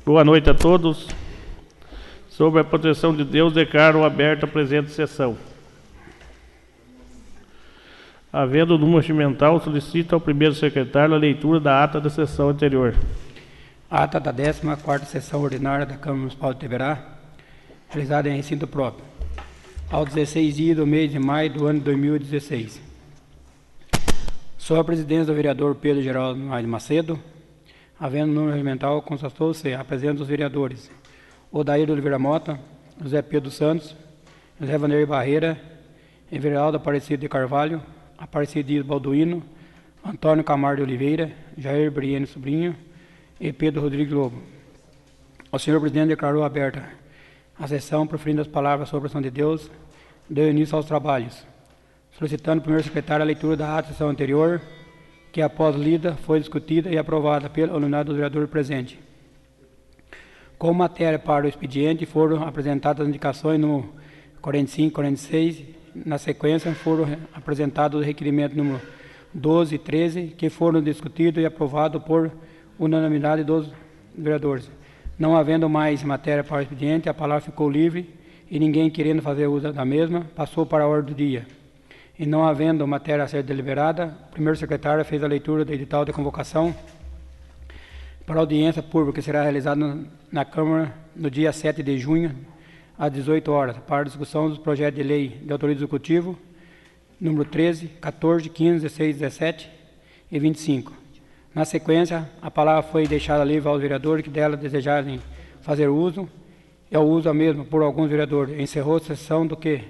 Boa noite a todos. Sob a proteção de Deus, declaro aberta a presente sessão. Havendo número regimental, solicito ao primeiro secretário a leitura da ata da sessão anterior. Ata da 14ª sessão ordinária da Câmara Municipal de Itaberá, realizada em recinto próprio, ao 16 dias do mês de maio do ano de 2016. Sob a presidência do vereador Pedro Geraldo Macedo, havendo número regimental, constatou-se a presença dos vereadores Odair Oliveira Mota, José Pedro Santos, José Vanderlei Barreira, Everaldo Aparecido de Carvalho, Aparecido Dias Balduino, Antônio Camargo de Oliveira, Jair Briene Sobrinho e Pedro Rodrigues Lobo. O senhor presidente declarou aberta a sessão, proferindo as palavras sobre a ação de Deus, deu início aos trabalhos, solicitando ao primeiro secretário a leitura da ata da sessão anterior, que após lida foi discutida e aprovada pela unanimidade do vereador presente. Com matéria para o expediente, foram apresentadas as indicações no 45 e 46. Na sequência, foram apresentados o requerimento número 12 e 13, que foram discutidos e aprovados por unanimidade dos vereadores. Não havendo mais matéria para o expediente, a palavra ficou livre e ninguém querendo fazer uso da mesma, passou para a ordem do dia. E não havendo matéria a ser deliberada, o primeiro secretário fez a leitura do edital de convocação para a audiência pública, que será realizada na Câmara no dia 7 de junho, às 18 horas, para a discussão dos projetos de lei de autoria do Executivo, número 13, 14, 15, 16, 17 e 25. Na sequência, a palavra foi deixada livre aos vereadores que dela desejarem fazer uso, e ao uso a mesma por alguns vereadores. Encerrou a sessão do que,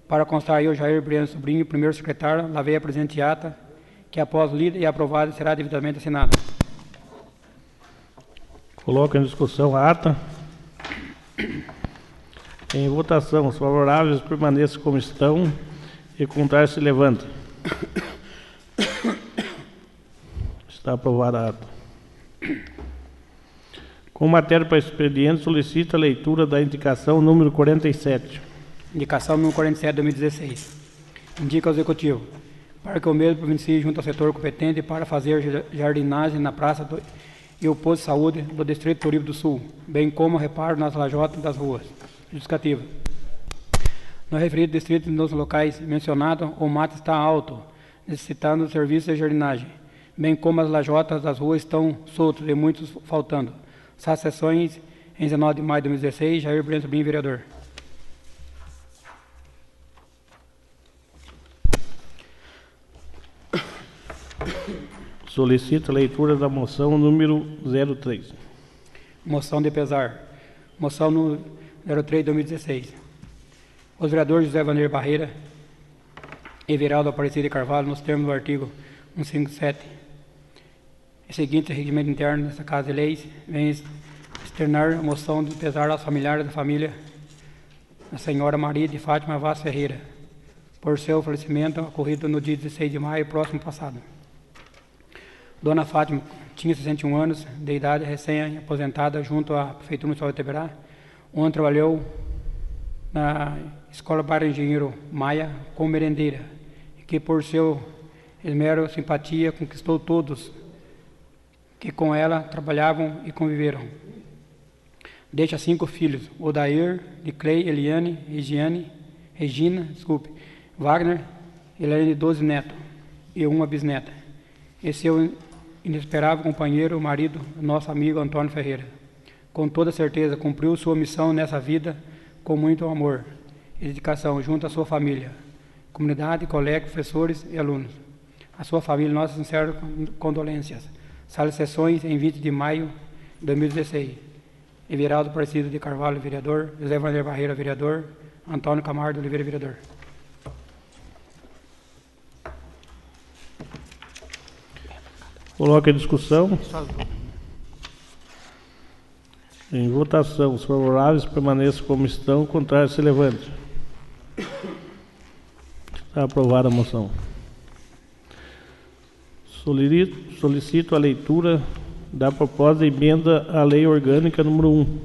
para constar eu, Jair Briane Sobrinho, primeiro secretário, lavei a presente ata, que após lida e aprovada será devidamente assinada. Coloco em discussão a ata. Em votação, os favoráveis permaneçam como estão e contrários se levantem. Está aprovada a ata. Com matéria para expediente, solicita a leitura da indicação número 47. Indicação número 47 de 2016. Indica ao Executivo para que o mesmo provincie junto ao setor competente para fazer jardinagem na praça e o posto de saúde do Distrito Turíbuco do Sul, bem como reparo nas lajotas das ruas. Justificativa. No referido distrito, nos locais mencionados, o mato está alto, necessitando de serviços de jardinagem, bem como as lajotas das ruas estão soltas e muitos faltando. Essas sessões em 19 de maio de 2016, Jair Briane Sobrinho, vereador. Solicito a leitura da moção número 03. Moção de pesar. Moção número 03 de 2016. Os vereadores José Vanderlei Barreira e Everaldo Aparecido de Carvalho, nos termos do artigo 157, e seguinte regimento interno desta Casa de Leis, vem externar a moção de pesar aos familiares da família da senhora Maria de Fátima Vaz Ferreira, por seu falecimento ocorrido no dia 16 de maio próximo passado. Dona Fátima tinha 61 anos de idade, recém-aposentada junto à Prefeitura Municipal de Itaberá, onde trabalhou na Escola Bar Engenheiro Maia como merendeira, que por seu esmero e simpatia conquistou todos que com ela trabalhavam e conviveram. Deixa 5 filhos: Odair, Niclei, Eliane, Regina, Wagner, Helene de 12 netos e uma bisneta. E seu inesperável companheiro, marido, nosso amigo Antônio Ferreira. Com toda certeza, cumpriu sua missão nessa vida com muito amor e dedicação junto à sua família, comunidade, colegas, professores e alunos. A sua família, nossas sinceras condolências. Sala de sessões em 20 de maio de 2016. Everaldo Aparecido de Carvalho, vereador. José Vanderlei Barreira, vereador. Antônio Camargo de Oliveira, vereador. Coloca em discussão. Em votação, os favoráveis permaneçam como estão, contrários se levante. Está aprovada a moção. Solicito a leitura da proposta de emenda à Lei Orgânica número 1.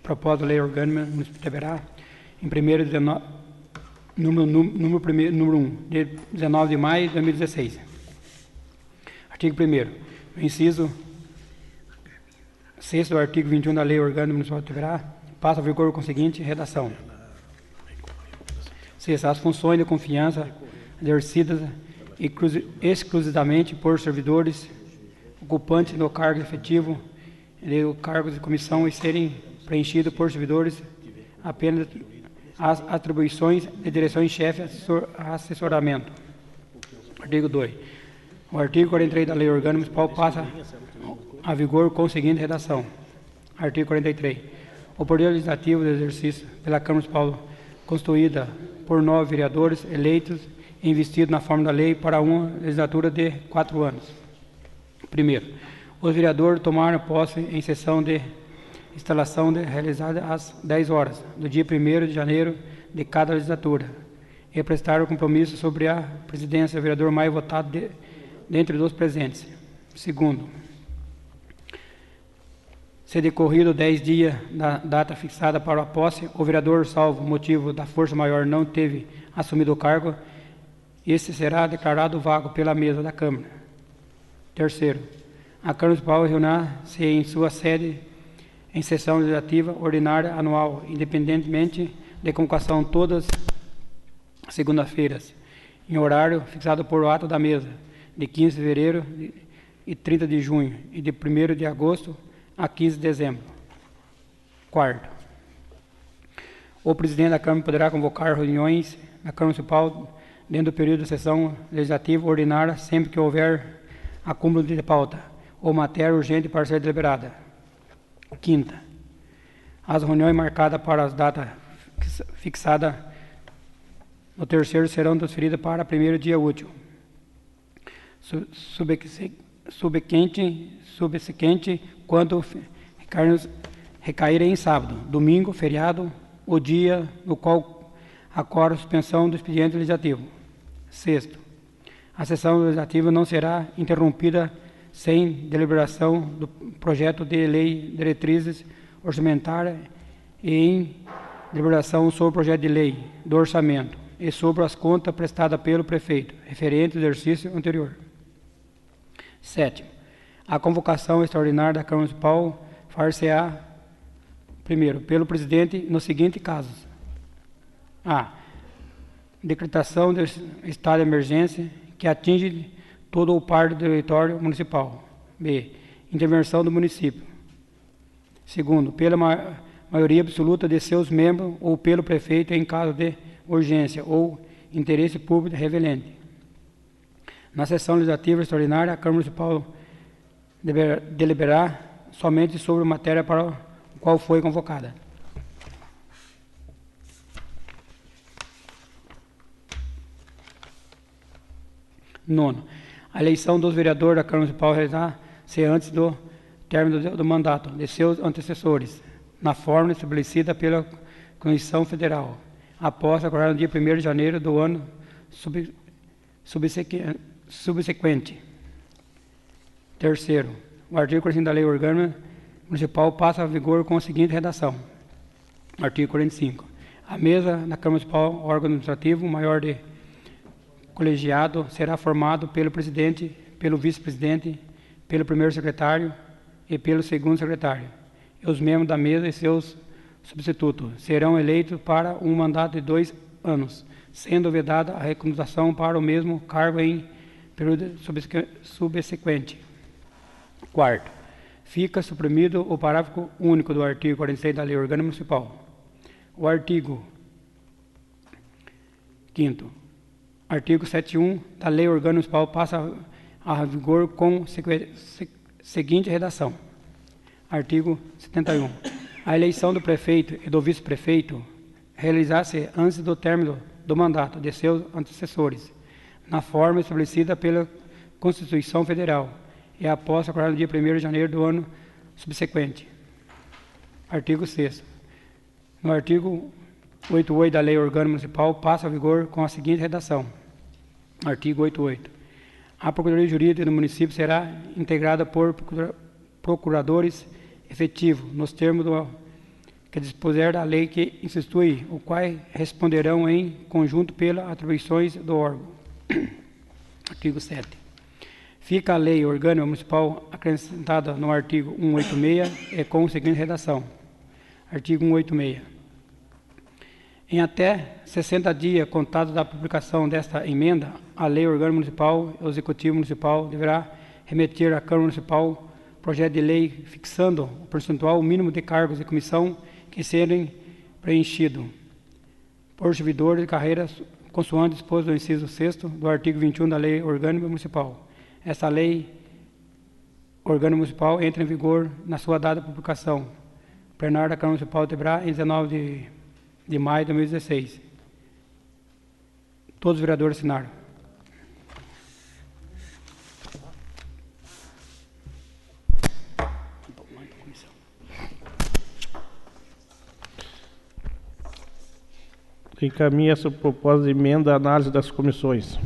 Proposta da Lei Orgânica do Município de Itaberá, em número 1, de 19 de maio de 2016. Artigo 1º. No inciso 6º do artigo 21 da Lei Orgânica do Município de Itaberá, passa a vigor com a seguinte redação. 6. As funções de confiança exercidas exclusivamente por servidores ocupantes do cargo efetivo e do cargo de comissão e serem preenchidos por servidores apenas as atribuições de direção em chefe assessoramento. Artigo 2. O artigo 43 da Lei Orgânica Municipal passa a vigor com a seguinte redação. Artigo 43. O Poder Legislativo de exercício pela Câmara Municipal constituída por 9 vereadores eleitos e investidos na forma da lei para uma legislatura de 4 anos. Primeiro, os vereadores tomaram posse em sessão de instalação realizada às 10 horas do dia 1º de janeiro de cada legislatura e prestaram compromisso sobre a presidência do vereador mais votado dentre dos presentes. Segundo, se decorrido 10 dias da data fixada para a posse, o vereador, salvo motivo da força maior, não teve assumido o cargo, esse será declarado vago pela mesa da Câmara. Terceiro, a Câmara Municipal reunirá-se em sua sede em sessão legislativa ordinária anual, independentemente de convocação todas as segundas-feiras, em horário fixado por ato da mesa, de 15 de fevereiro e 30 de junho, e de 1º de agosto a 15 de dezembro. Quarto, o presidente da Câmara poderá convocar reuniões da Câmara Municipal dentro do período de sessão legislativa ordinária, sempre que houver acúmulo de pauta ou matéria urgente para ser deliberada. Quinta, as reuniões marcadas para as datas fixadas no terceiro serão transferidas para 1º dia útil subsequente quando recaírem em sábado, domingo, feriado, o dia no qual ocorre a suspensão do expediente legislativo. Sexto, a sessão legislativa não será interrompida sem deliberação do projeto de lei diretrizes orçamentárias e em deliberação sobre o projeto de lei do orçamento e sobre as contas prestadas pelo prefeito, referente ao exercício anterior. Sétimo, a convocação extraordinária da Câmara Municipal far-se-á, primeiro, pelo presidente nos seguintes casos. A. Decretação de estado de emergência que atinge todo o parte do território municipal. B. Intervenção do município. Segundo, pela maioria absoluta de seus membros ou pelo prefeito em caso de urgência ou interesse público revelante. Na sessão legislativa extraordinária, a Câmara Municipal deliberará somente sobre a matéria para a qual foi convocada. Nono, a eleição dos vereadores da Câmara Municipal realizar-se antes do término do mandato de seus antecessores, na forma estabelecida pela Constituição Federal, após ocorrer no dia 1º de janeiro do ano subsequente. Terceiro, o artigo 45 da Lei Orgânica Municipal passa a vigor com a seguinte redação. Artigo 45. A mesa da Câmara Municipal, órgão administrativo maior de colegiado, será formado pelo presidente, pelo vice-presidente, pelo primeiro secretário e pelo segundo secretário. E os membros da mesa e seus substitutos serão eleitos para um mandato de 2 anos, sendo vedada a recusação para o mesmo cargo em período subsequente. Quarto, fica suprimido o parágrafo único do artigo 46 da Lei Orgânica Municipal. O artigo 5º, artigo 71 da Lei Orgânica Municipal passa a vigor com seguinte redação. Artigo 71. A eleição do prefeito e do vice-prefeito realizar-se antes do término do mandato de seus antecessores, na forma estabelecida pela Constituição Federal, e após ocorrer no dia 1º de janeiro do ano subsequente. Artigo 6º. No artigo 88 da Lei Orgânica Municipal passa a vigor com a seguinte redação. Artigo 88. A Procuradoria Jurídica do município será integrada por procuradores efetivos, nos termos que dispuser da lei que institui, os quais responderão em conjunto pelas atribuições do órgão. Artigo 7. Fica a Lei Orgânica Municipal acrescentada no artigo 186 e com a seguinte redação. Artigo 186. Em até 60 dias contados da publicação desta emenda, a Lei Orgânica Municipal e o Executivo Municipal deverá remeter à Câmara Municipal projeto de lei fixando o percentual mínimo de cargos de comissão que serem preenchidos por servidores de carreiras consoante disposto do inciso 6º do artigo 21 da Lei Orgânica Municipal. Essa Lei Orgânica Municipal entra em vigor na sua data de publicação. O plenário da Câmara Municipal deverá em 19 de maio de 2016. Todos os vereadores assinaram. Encaminha essa proposta de emenda à análise das comissões.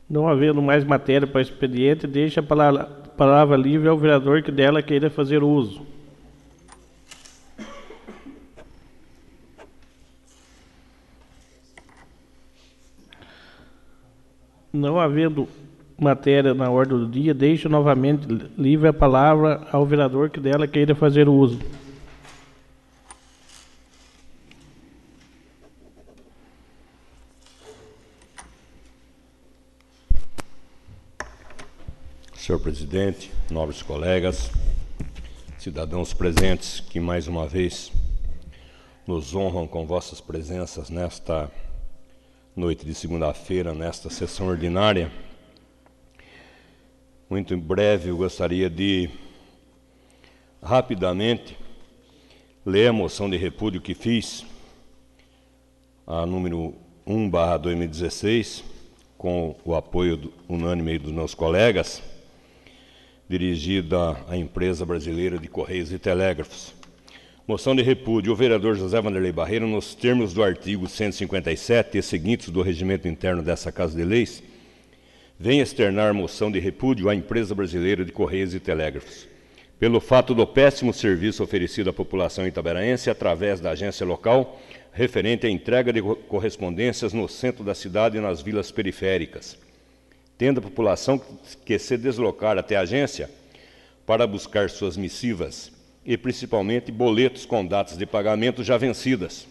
Não havendo mais matéria para o expediente, deixa a palavra livre ao vereador que dela queira fazer uso. Não havendo matéria na ordem do dia, deixo novamente livre a palavra ao vereador que dela queira fazer uso. Senhor presidente, nobres colegas, cidadãos presentes que mais uma vez nos honram com vossas presenças nesta noite de segunda-feira, nesta sessão ordinária. Muito em breve eu gostaria de rapidamente ler a moção de repúdio que fiz, a número 1/2016, com o apoio unânime dos meus colegas, dirigida à Empresa Brasileira de Correios e Telégrafos. Moção de repúdio. O vereador José Vanderlei Barreiro, nos termos do artigo 157 e seguintes do regimento interno dessa Casa de Leis, vem externar moção de repúdio à Empresa Brasileira de Correios e Telégrafos, pelo fato do péssimo serviço oferecido à população itaberaense através da agência local, referente à entrega de correspondências no centro da cidade e nas vilas periféricas, tendo a população que se deslocar até a agência para buscar suas missivas e principalmente boletos com datas de pagamento já vencidas,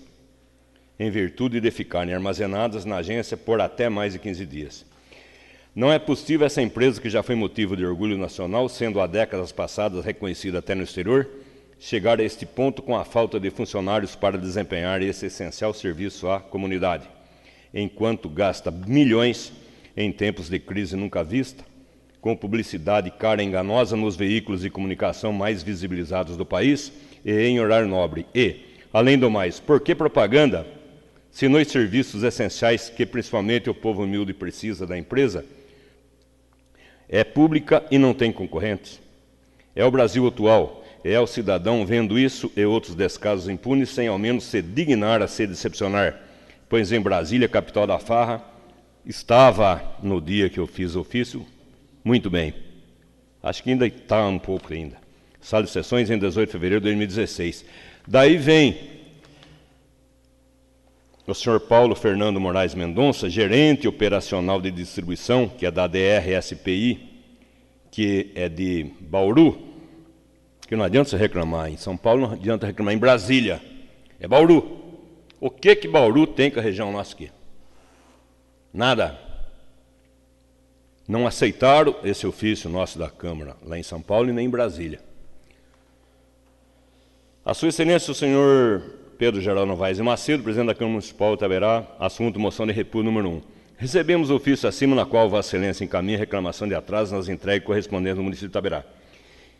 em virtude de ficarem armazenadas na agência por até mais de 15 dias. Não é possível essa empresa, que já foi motivo de orgulho nacional, sendo há décadas passadas reconhecida até no exterior, chegar a este ponto com a falta de funcionários para desempenhar esse essencial serviço à comunidade, enquanto gasta milhões em tempos de crise nunca vista, com publicidade cara e enganosa nos veículos de comunicação mais visibilizados do país e em horário nobre. E, além do mais, por que propaganda, se nos serviços essenciais que principalmente o povo humilde precisa da empresa, é pública e não tem concorrentes? É o Brasil atual, é o cidadão vendo isso e outros descasos impunes sem ao menos se dignar a se decepcionar, pois em Brasília, capital da farra, estava no dia que eu fiz o ofício, muito bem. Acho que ainda está um pouco ainda. Sala de sessões em 18 de fevereiro de 2016. Daí vem o senhor Paulo Fernando Moraes Mendonça, gerente operacional de distribuição, que é da DRSPI, que é de Bauru, que não adianta você reclamar em São Paulo, não adianta reclamar em Brasília, é Bauru. O que Bauru tem com a região nossa aqui? Nada. Não aceitaram esse ofício nosso da Câmara, lá em São Paulo e nem em Brasília. A Sua Excelência, o senhor Pedro Geraldo Novaes e Macedo, presidente da Câmara Municipal de Itaberá, assunto moção de repúdio número 1. Recebemos o ofício acima, na qual Vossa Excelência encaminha reclamação de atraso nas entregas correspondentes no município de Itaberá.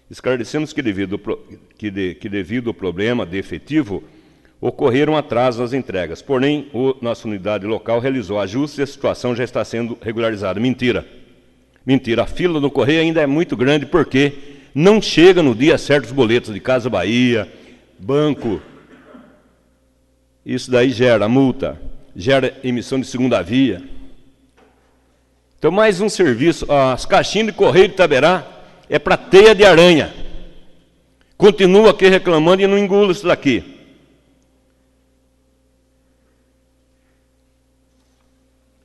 Esclarecemos que devido ao problema de efetivo, ocorreram atrasos nas entregas. Porém, nossa unidade local realizou ajustes e a situação já está sendo regularizada. Mentira. Mentira. A fila do correio ainda é muito grande porque não chega no dia certo os boletos de Casa Bahia, banco. Isso daí gera multa, gera emissão de segunda via. Então, mais um serviço. As caixinhas de correio de Itaberá é para teia de aranha. Continua aqui reclamando e não engula isso daqui.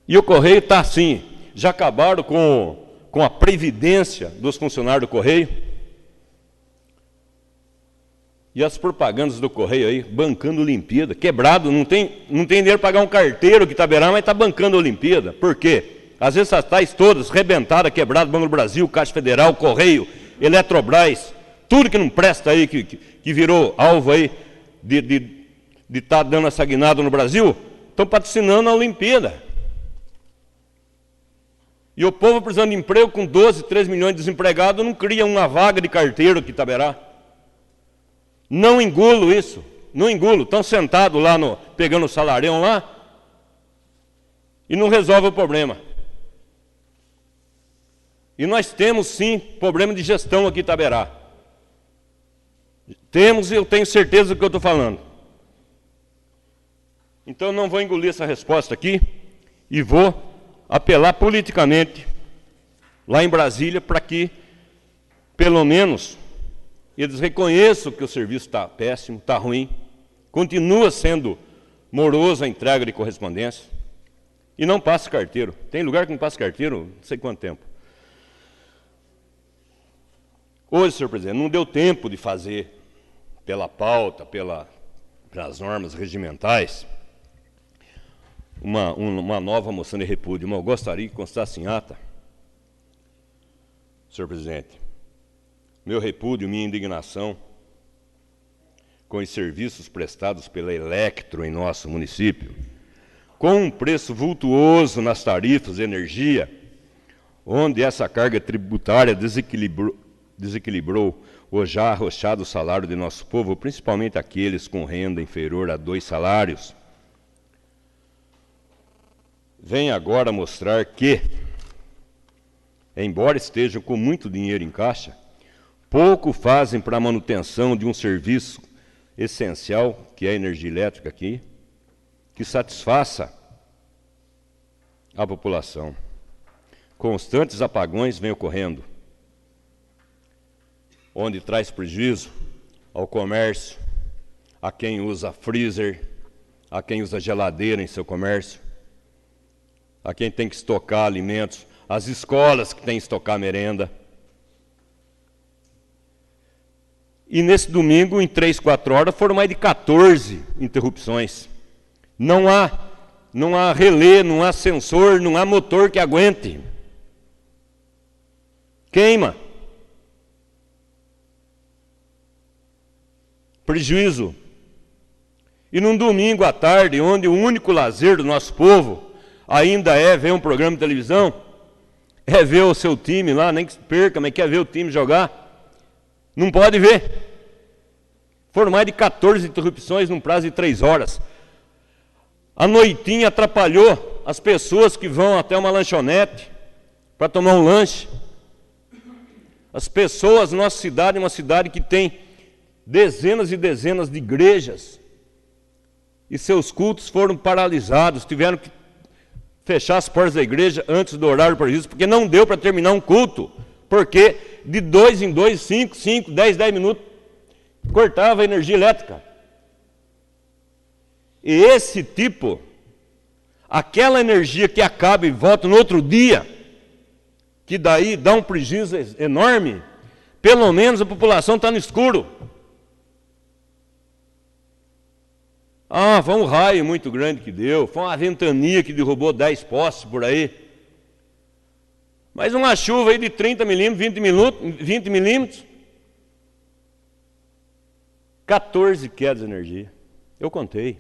E o correio está assim. Já acabaram com a previdência dos funcionários do correio? E as propagandas do correio aí, bancando Olimpíada, quebrado, não tem dinheiro para pagar um carteiro que Itaberá, mas está bancando a Olimpíada. Por quê? As estatais todas, rebentadas, quebradas, Banco do Brasil, Caixa Federal, Correio, Eletrobras, tudo que não presta aí, que virou alvo aí de estar dando essa guinada no Brasil, estão patrocinando a Olimpíada. E o povo precisando de emprego com 12, 13 milhões de desempregados, não cria uma vaga de carteiro aqui em Itaberá. Não engulo isso, não engulo. Estão sentados lá, pegando o salarião lá, e não resolve o problema. E nós temos, sim, problema de gestão aqui em Itaberá. Temos, e eu tenho certeza do que eu estou falando. Então, eu não vou engolir essa resposta aqui, e vou apelar politicamente, lá em Brasília, para que, pelo menos, eles reconheçam que o serviço está péssimo, está ruim, continua sendo moroso a entrega de correspondência, e não passa carteiro. Tem lugar que não passa carteiro, não sei quanto tempo. Hoje, senhor presidente, não deu tempo de fazer, pela pauta, pelas normas regimentais, uma nova moção de repúdio, mas eu gostaria que constasse em ata, senhor presidente, meu repúdio, minha indignação com os serviços prestados pela Elektro em nosso município, com um preço vultuoso nas tarifas de energia, onde essa carga tributária desequilibrou o já arrochado salário de nosso povo, principalmente aqueles com renda inferior a 2 salários. Vem agora mostrar que, embora estejam com muito dinheiro em caixa, pouco fazem para a manutenção de um serviço essencial, que é a energia elétrica aqui, que satisfaça a população. Constantes apagões vêm ocorrendo, onde traz prejuízo ao comércio, a quem usa freezer, a quem usa geladeira em seu comércio, a quem tem que estocar alimentos, as escolas que têm que estocar merenda. E nesse domingo, em 3, 4 horas, foram mais de 14 interrupções. Não há relé, não há sensor, não há motor que aguente. Queima. Prejuízo. E num domingo à tarde, onde o único lazer do nosso povo ainda é ver um programa de televisão, é ver o seu time lá, nem que perca, mas quer ver o time jogar, não pode ver. Foram mais de 14 interrupções num prazo de 3 horas. A noitinha atrapalhou as pessoas que vão até uma lanchonete para tomar um lanche. As pessoas, nossa cidade é uma cidade que tem dezenas e dezenas de igrejas, e seus cultos foram paralisados, tiveram que fechar as portas da igreja antes do horário previsto, porque não deu para terminar um culto, porque de 2 em 2, 5, 10 minutos, cortava a energia elétrica. E esse tipo, aquela energia que acaba e volta no outro dia, que daí dá um prejuízo enorme, pelo menos a população está no escuro. Ah, foi um raio muito grande que deu, foi uma ventania que derrubou 10 postes por aí. Mas uma chuva aí de 30 milímetros, 20 milímetros, 14 quedas de energia. Eu contei.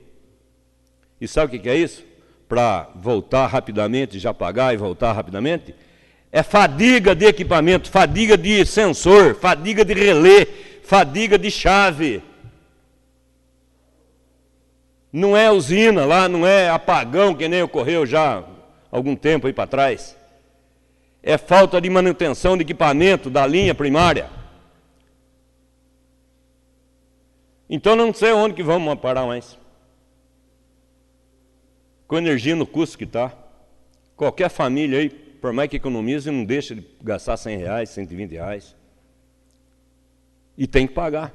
E sabe o que é isso? Para voltar rapidamente, já apagar e voltar rapidamente? É fadiga de equipamento, fadiga de sensor, fadiga de relé, fadiga de chave. Não é usina lá, não é apagão que nem ocorreu já há algum tempo aí para trás. É falta de manutenção de equipamento da linha primária. Então não sei onde que vamos parar mais. Com energia no custo que está. Qualquer família aí, por mais que economize, não deixa de gastar R$100, R$120. E tem que pagar.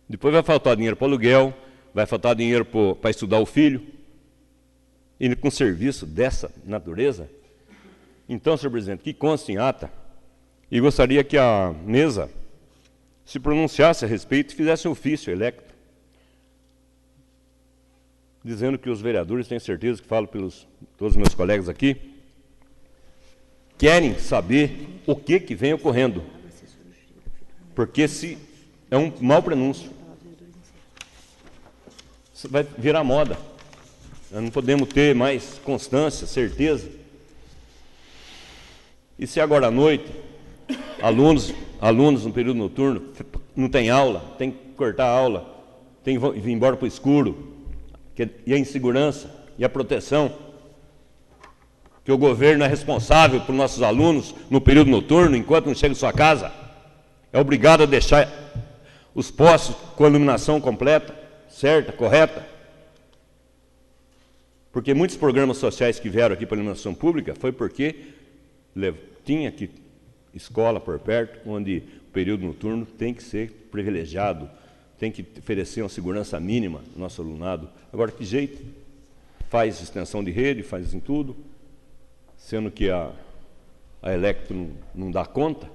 Depois vai faltar dinheiro para aluguel, vai faltar dinheiro para estudar o filho. E com serviço dessa natureza. Então, senhor presidente, que conste em ata, e gostaria que a mesa se pronunciasse a respeito e fizesse um ofício electo, dizendo que os vereadores, tenho certeza que falo pelos todos os meus colegas aqui, querem saber o que vem ocorrendo. Porque se é um mau prenúncio, vai virar moda. Nós não podemos ter mais constância, certeza. E se agora à noite, alunos no período noturno, não tem aula, tem que cortar a aula, tem que vir embora para o escuro, e a insegurança e a proteção, que o governo é responsável por nossos alunos no período noturno, enquanto não chega em sua casa, é obrigado a deixar os postos com a iluminação completa, certa, correta. Porque muitos programas sociais que vieram aqui para a iluminação pública foi porque tinha aqui escola por perto, onde o período noturno tem que ser privilegiado, tem que oferecer uma segurança mínima ao nosso alunado. Agora, que jeito? Faz extensão de rede, faz em tudo, sendo que a Electro não dá conta.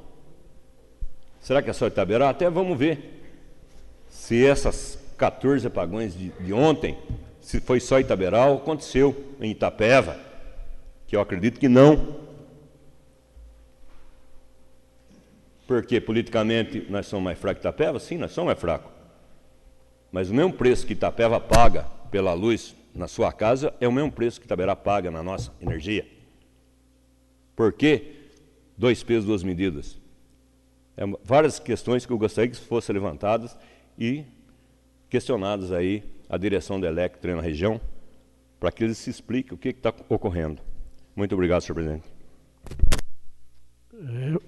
Será que é só Itaberá? Até vamos ver se essas 14 apagões de ontem, se foi só Itaberá ou aconteceu em Itapeva, que eu acredito que não. Porque politicamente nós somos mais fracos que Itapeva? Sim, nós somos mais fracos. Mas o mesmo preço que Itapeva paga pela luz na sua casa é o mesmo preço que Itaberá paga na nossa energia. Por quê? 2 pesos, 2 medidas. Várias questões que eu gostaria que fossem levantadas e questionadas aí a direção da Electro na região, para que eles se expliquem o que está ocorrendo. Muito obrigado, senhor presidente.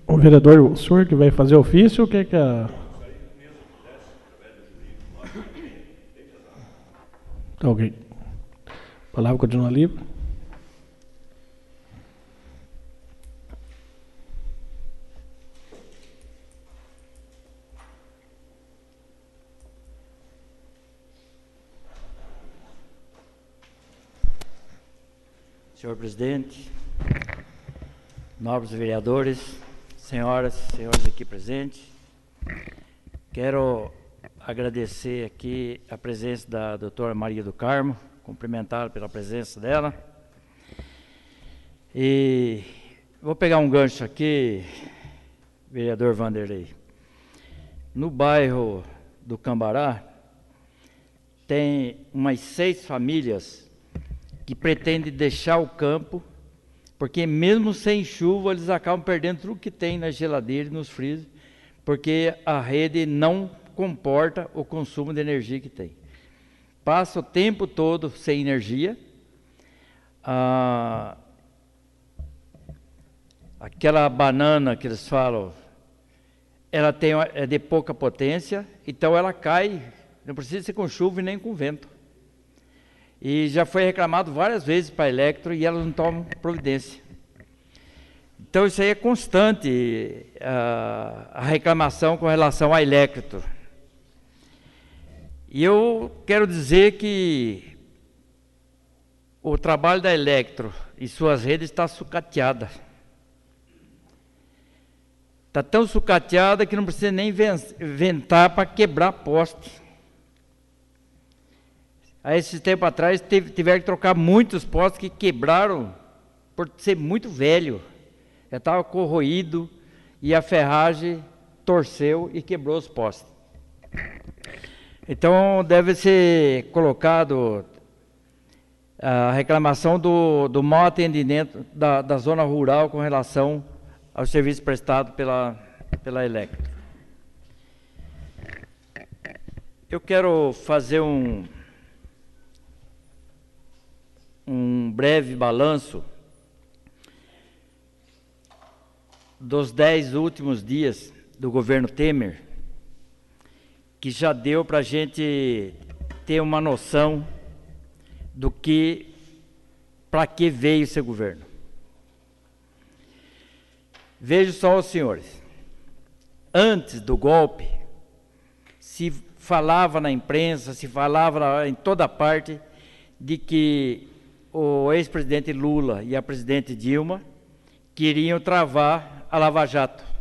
O vereador, o senhor que vai fazer ofício, o que que a... Tá ok. A palavra continua livre. Senhor presidente, nobres vereadores, senhoras e senhores aqui presentes, quero agradecer aqui a presença da doutora Maria do Carmo, cumprimentá-la pela presença dela. E vou pegar um gancho aqui, vereador Vanderlei. No bairro do Cambará, tem umas 6 famílias que pretendem deixar o campo, porque mesmo sem chuva eles acabam perdendo tudo que tem na geladeira e nos freezer, porque a rede não comporta o consumo de energia que tem. Passa o tempo todo sem energia. Aquela banana que eles falam, ela é de pouca potência, então ela cai, não precisa ser com chuva e nem com vento. E já foi reclamado várias vezes para a Electro e elas não tomam providência. Então isso aí é constante, a reclamação com relação à Electro. E eu quero dizer que o trabalho da Electro e suas redes está sucateada. Está tão sucateada que não precisa nem inventar para quebrar poste. Há esse tempo atrás tiveram que trocar muitos postes que quebraram por ser muito velho. Já estava corroído e a ferragem torceu e quebrou os postes. Então deve ser colocado a reclamação do mau atendimento da zona rural com relação ao serviço prestado pela Electro. Eu quero fazer um breve balanço dos 10 últimos dias do governo Temer, que já deu para a gente ter uma noção do que, para que veio esse governo. Vejo só os senhores. Antes do golpe, se falava na imprensa, se falava em toda parte, de que o ex-presidente Lula e a presidente Dilma queriam travar a Lava Jato.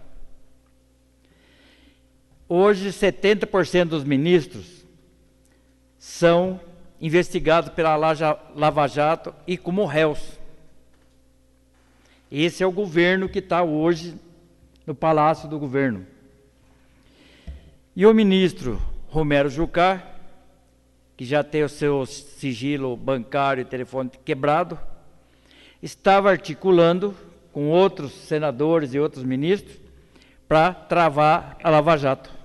Hoje, 70% dos ministros são investigados pela Lava Jato e como réus. Esse é o governo que está hoje no Palácio do Governo. E o ministro Romero Jucá, que já tem o seu sigilo bancário e telefone quebrado, estava articulando com outros senadores e outros ministros para travar a Lava Jato.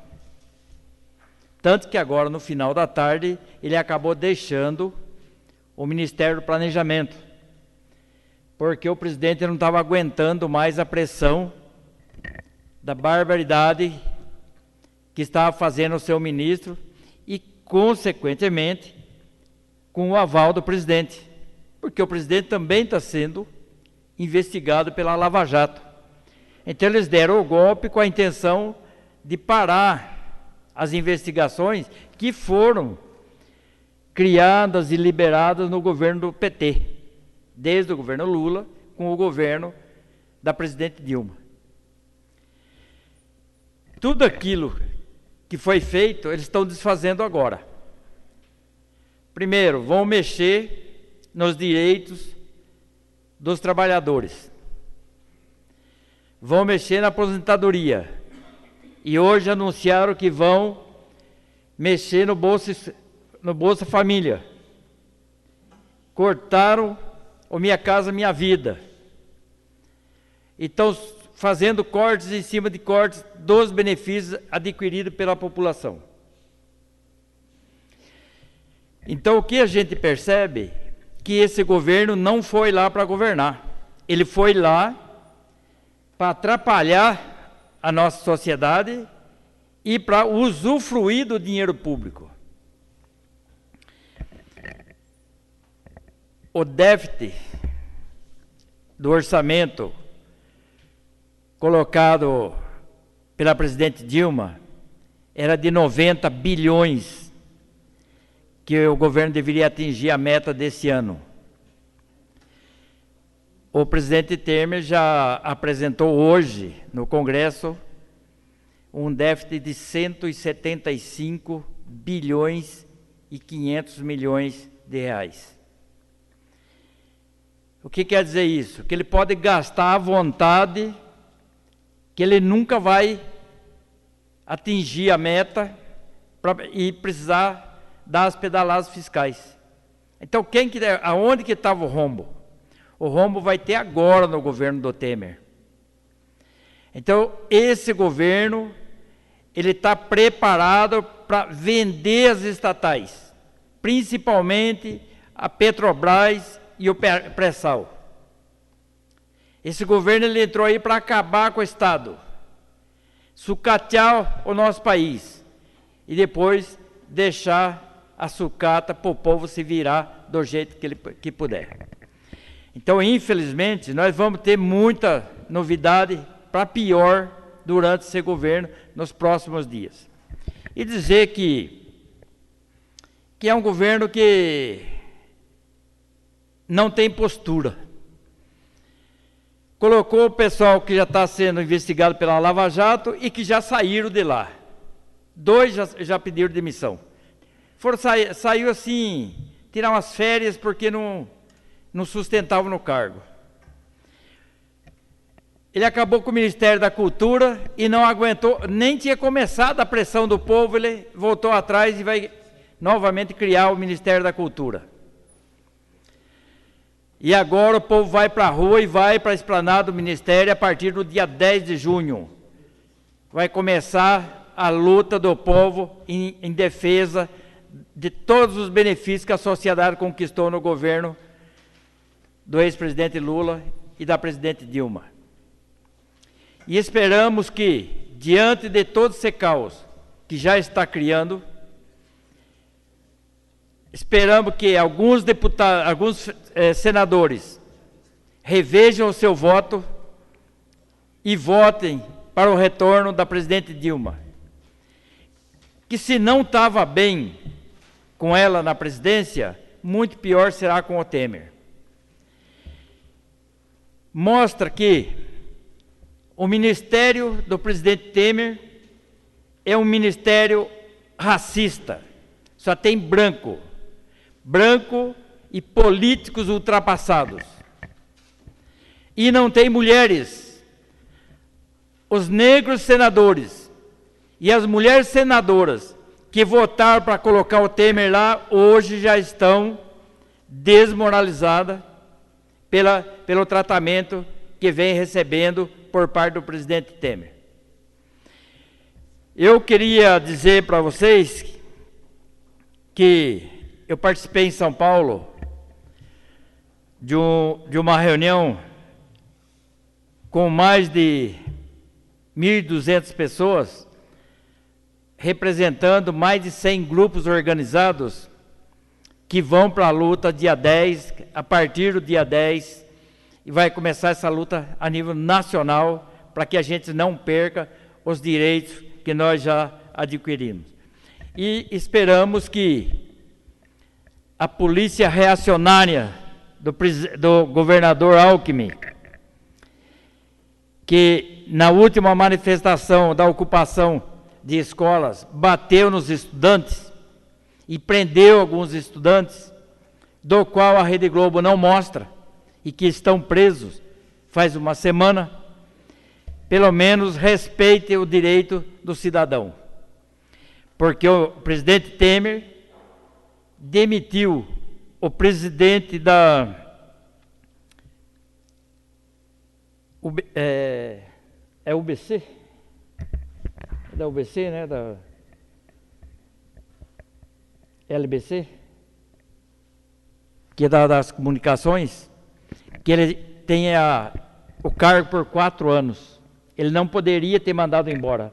Tanto que agora, no final da tarde, ele acabou deixando o Ministério do Planejamento, porque o presidente não estava aguentando mais a pressão da barbaridade que estava fazendo o seu ministro e, consequentemente, com o aval do presidente, porque o presidente também está sendo investigado pela Lava Jato. Então eles deram o golpe com a intenção de parar as investigações que foram criadas e liberadas no governo do PT, desde o governo Lula com o governo da presidente Dilma. Tudo aquilo que foi feito, eles estão desfazendo agora. Primeiro, vão mexer nos direitos dos trabalhadores. Vão mexer na aposentadoria. E hoje anunciaram que vão mexer no Bolsa Família. Cortaram o Minha Casa Minha Vida. E estão fazendo cortes em cima de cortes dos benefícios adquiridos pela população. Então, o que a gente percebe? Que esse governo não foi lá para governar. Ele foi lá para atrapalhar a nossa sociedade e para usufruir do dinheiro público. O déficit do orçamento colocado pela presidente Dilma era de 90 bilhões, que o governo deveria atingir a meta desse ano. O presidente Temer já apresentou hoje no Congresso um déficit de 175 bilhões e 500 milhões de reais. O que quer dizer isso? Que ele pode gastar à vontade, que ele nunca vai atingir a meta e precisar dar as pedaladas fiscais. Então, aonde que estava o rombo? O rombo vai ter agora no governo do Temer. Então, esse governo, ele está preparado para vender as estatais, principalmente a Petrobras e o pré-sal. Esse governo ele entrou aí para acabar com o Estado, sucatear o nosso país e depois deixar a sucata para o povo se virar do jeito que puder. Então, infelizmente, nós vamos ter muita novidade para pior durante esse governo nos próximos dias. E dizer que é um governo que não tem postura. Colocou o pessoal que já está sendo investigado pela Lava Jato e que já saíram de lá. 2 já pediram demissão. Saiu assim, tirar umas férias porque não sustentavam no cargo. Ele acabou com o Ministério da Cultura e não aguentou, nem tinha começado a pressão do povo, ele voltou atrás e vai novamente criar o Ministério da Cultura. E agora o povo vai para a rua e vai para a esplanada do Ministério a partir do dia 10 de junho. Vai começar a luta do povo em defesa de todos os benefícios que a sociedade conquistou no governo do ex-presidente Lula e da presidente Dilma. E esperamos que, diante de todo esse caos, que já está criando. Esperamos que alguns deputados, alguns senadores revejam o seu voto e votem para o retorno da presidente Dilma. Que se não estava bem com ela na presidência, muito pior será com o Temer. Mostra que o ministério do presidente Temer é um ministério racista, só tem branco e políticos ultrapassados. E não tem mulheres. Os negros senadores e as mulheres senadoras que votaram para colocar o Temer lá, hoje já estão desmoralizadas pelo tratamento que vem recebendo por parte do presidente Temer. Eu queria dizer para vocês que eu participei em São Paulo de uma reunião com mais de 1.200 pessoas, representando mais de 100 grupos organizados que vão para a luta dia 10, a partir do dia 10, e vai começar essa luta a nível nacional, para que a gente não perca os direitos que nós já adquirimos. E esperamos que a polícia reacionária do governador Alckmin, que na última manifestação da ocupação de escolas bateu nos estudantes e prendeu alguns estudantes, do qual a Rede Globo não mostra, e que estão presos faz uma semana, pelo menos respeite o direito do cidadão. Porque o presidente Temer demitiu o presidente da UBC? Da UBC, né? Da LBC? Que é das comunicações, que ele tenha o cargo por 4 anos. Ele não poderia ter mandado embora.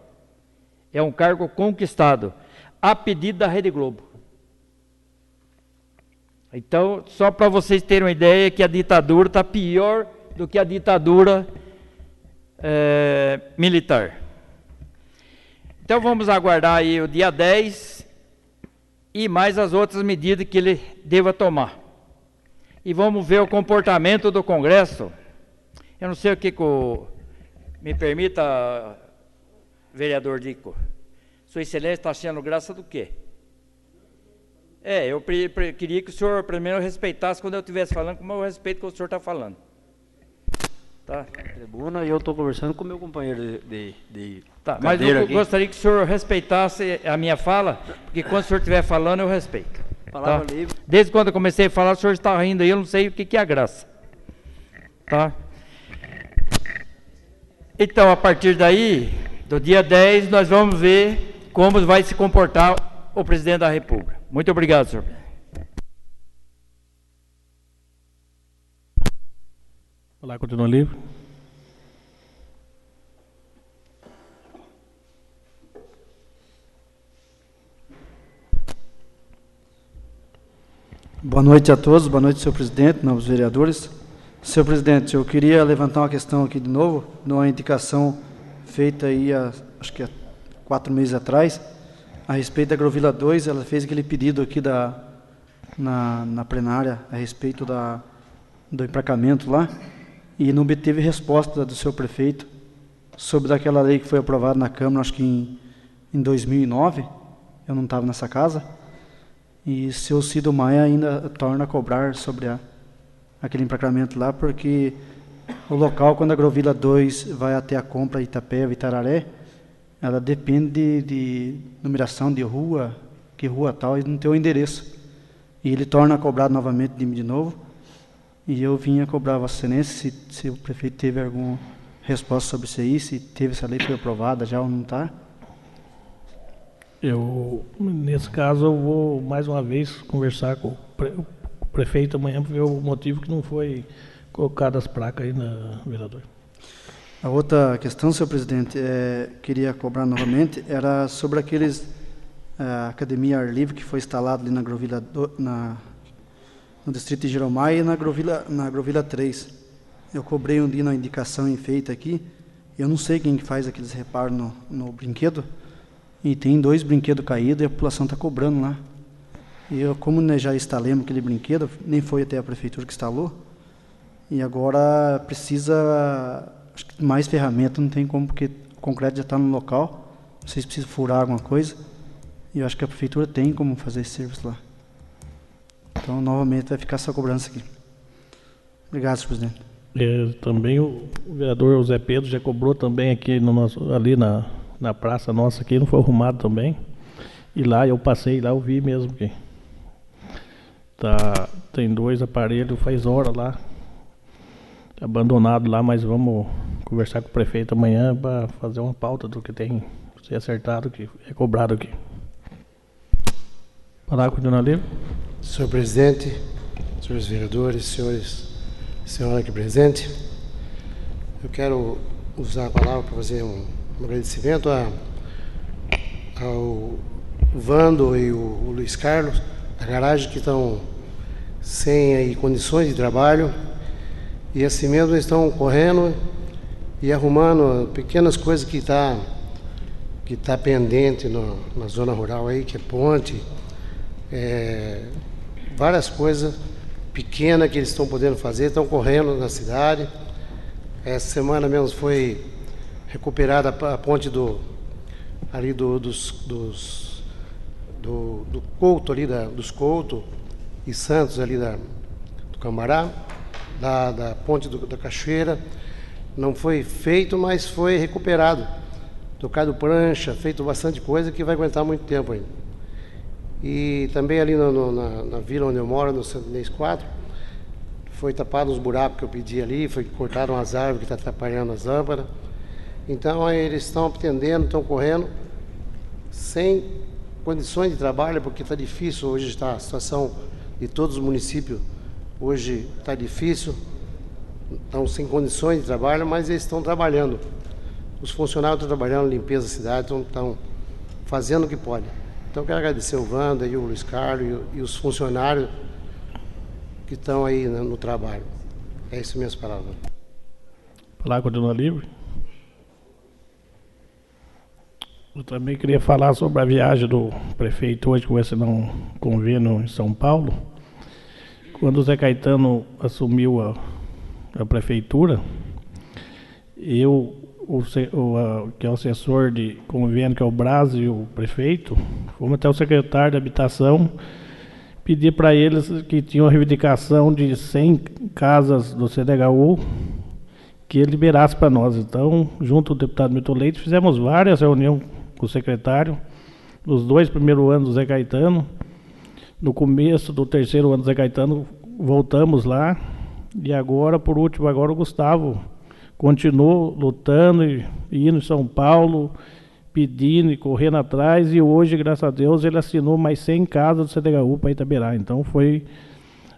É um cargo conquistado, a pedido da Rede Globo. Então, só para vocês terem uma ideia que a ditadura está pior do que a ditadura militar. Então, vamos aguardar aí o dia 10 e mais as outras medidas que ele deva tomar. E vamos ver o comportamento do Congresso. Eu não sei o que me permita, vereador Dico. Sua Excelência está achando graça do quê? Eu queria que o senhor primeiro respeitasse quando eu estivesse falando, como eu respeito o que o senhor está falando. Tá? Tribuna, e eu estou conversando com o meu companheiro de tá, mas eu gostaria que o senhor respeitasse a minha fala, porque quando o senhor estiver falando, eu respeito. Palavra tá? livre. Desde quando eu comecei a falar, o senhor está rindo aí, eu não sei o que é a graça. Tá? Então, a partir daí, do dia 10, nós vamos ver como vai se comportar o presidente da República. Muito obrigado, senhor. Olá, continua livre. Boa noite a todos, boa noite, senhor presidente, novos vereadores. Senhor presidente, eu queria levantar uma questão aqui de novo, numa indicação feita aí, acho que há 4 meses atrás, a respeito da Agrovila 2, ela fez aquele pedido aqui na plenária a respeito do emplacamento lá, e não obteve resposta do seu prefeito sobre aquela lei que foi aprovada na Câmara, acho que em 2009, eu não estava nessa casa, e seu Cido Maia ainda torna a cobrar sobre aquele emplacamento lá, porque o local, quando a Agrovila 2 vai até a compra Itapeva e Itararé, ela depende de numeração de rua, que rua tal, e não tem o endereço. E ele torna a cobrar novamente de novo, e eu vinha cobrar a Vossa Excelência se o prefeito teve alguma resposta sobre isso aí, se teve essa lei foi aprovada já ou não está. Nesse caso, eu vou mais uma vez conversar com o prefeito amanhã para ver o motivo que não foi colocado as placas aí, vereador. A outra questão, senhor presidente, queria cobrar novamente, era sobre a academia ar livre que foi instalada ali na Agrovila, no distrito de Giromai e na Agrovila 3. Eu cobrei um dia na indicação feita aqui, eu não sei quem que faz aqueles reparos no brinquedo, e tem 2 brinquedos caídos e a população está cobrando lá. E eu, como já instalamos aquele brinquedo, nem foi até a prefeitura que instalou, e agora precisa, acho que mais ferramenta, não tem como, porque o concreto já está no local, não sei se precisa furar alguma coisa, e eu acho que a prefeitura tem como fazer esse serviço lá. Então, novamente, vai ficar essa cobrança aqui. Obrigado, senhor presidente. Também o vereador Zé Pedro já cobrou também aqui ali na praça nossa, aqui não foi arrumado também. E lá eu passei, lá eu vi mesmo que tem 2 aparelhos, faz hora lá, abandonado lá, mas vamos conversar com o prefeito amanhã para fazer uma pauta do que tem ser acertado, que é cobrado aqui. Palavra com o Dona Livre. Senhor presidente, senhores vereadores, senhora aqui presente, eu quero usar a palavra para fazer um agradecimento ao Vando e o Luiz Carlos, da garagem, que estão sem aí condições de trabalho, e assim mesmo estão correndo e arrumando pequenas coisas que tá pendente na zona rural aí, que é ponte, várias coisas pequenas que eles estão podendo fazer, estão correndo na cidade. Essa semana mesmo foi recuperada a ponte do Couto, ali dos Couto e Santos, ali do Cambará, da ponte da Cachoeira. Não foi feito, mas foi recuperado. Tocado prancha, feito bastante coisa que vai aguentar muito tempo ainda. E também ali na vila onde eu moro, no Santo Inês 4, foi tapado os buracos que eu pedi ali, cortaram as árvores que estão atrapalhando as lâmpadas. Então eles estão atendendo, estão correndo, sem condições de trabalho, porque está difícil, hoje está a situação de todos os municípios, hoje está difícil, estão sem condições de trabalho, mas eles estão trabalhando. Os funcionários estão trabalhando, limpeza da cidade, estão fazendo o que podem. Então, eu quero agradecer o Wanda e o Luiz Carlos e os funcionários que estão aí no trabalho. É isso minhas palavras. Falar com a Dona Livre. Eu também queria falar sobre a viagem do prefeito hoje, que vai assinar um convênio em São Paulo. Quando o Zé Caetano assumiu a prefeitura, que é o assessor de convênio, que é o Braz, e o prefeito, fomos até o secretário de Habitação, pedir para eles que tinham a reivindicação de 100 casas do CDHU, que ele liberasse para nós. Então, junto ao deputado Milton Leite, fizemos várias reuniões com o secretário, nos 2 primeiros anos do Zé Caetano. No começo do 3º ano do Zé Caetano, voltamos lá, e agora, por último, agora o Gustavo continuou lutando e indo em São Paulo, pedindo e correndo atrás, e hoje, graças a Deus, ele assinou mais 100 casas do CDHU para Itaberá. Então foi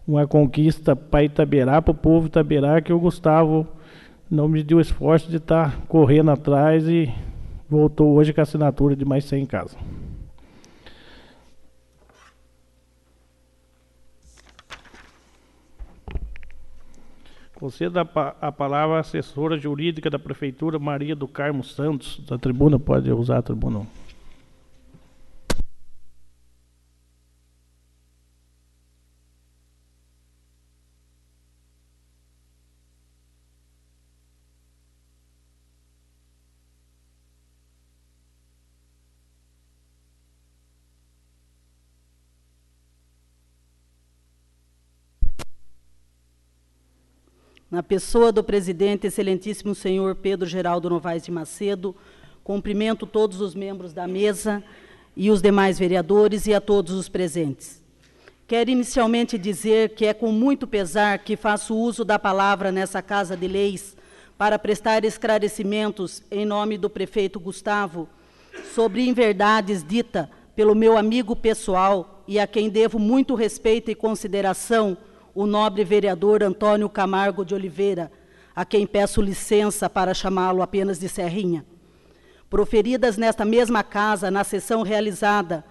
uma conquista para Itaberá, para o povo de Itaberá, que o Gustavo não mediu esforço de estar correndo atrás e voltou hoje com a assinatura de mais 100 casas. Conceda a palavra à assessora jurídica da Prefeitura, Maria do Carmo Santos, da tribuna. Pode usar a tribuna. Na pessoa do presidente, excelentíssimo senhor Pedro Geraldo Novaes de Macedo, cumprimento todos os membros da mesa e os demais vereadores e a todos os presentes. Quero inicialmente dizer que é com muito pesar que faço uso da palavra nessa Casa de Leis para prestar esclarecimentos em nome do prefeito Gustavo sobre inverdades ditas pelo meu amigo pessoal e a quem devo muito respeito e consideração, o nobre vereador Antônio Camargo de Oliveira, a quem peço licença para chamá-lo apenas de Serrinha, proferidas nesta mesma casa, na sessão realizada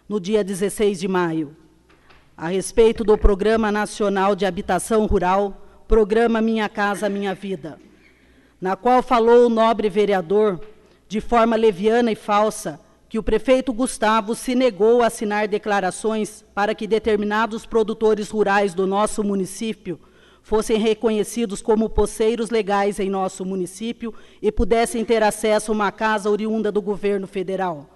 no dia 16 de maio, a respeito do Programa Nacional de Habitação Rural, Programa Minha Casa Minha Vida, na qual falou o nobre vereador, de forma leviana e falsa, que o prefeito Gustavo se negou a assinar declarações para que determinados produtores rurais do nosso município fossem reconhecidos como posseiros legais em nosso município e pudessem ter acesso a uma casa oriunda do governo federal.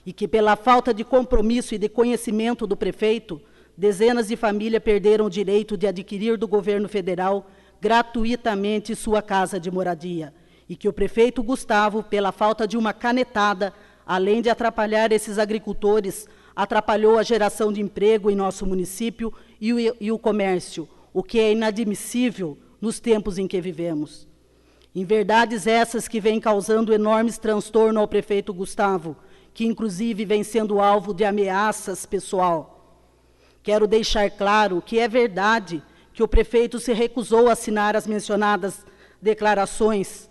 E que, pela falta de compromisso e de conhecimento do prefeito, dezenas de famílias perderam o direito de adquirir do governo federal gratuitamente sua casa de moradia. E que o prefeito Gustavo, pela falta de uma canetada, além de atrapalhar esses agricultores, atrapalhou a geração de emprego em nosso município e o comércio, o que é inadmissível nos tempos em que vivemos. Em verdades essas que vêm causando enormes transtornos ao prefeito Gustavo, que inclusive vem sendo alvo de ameaças pessoal. Quero deixar claro que é verdade que o prefeito se recusou a assinar as mencionadas declarações,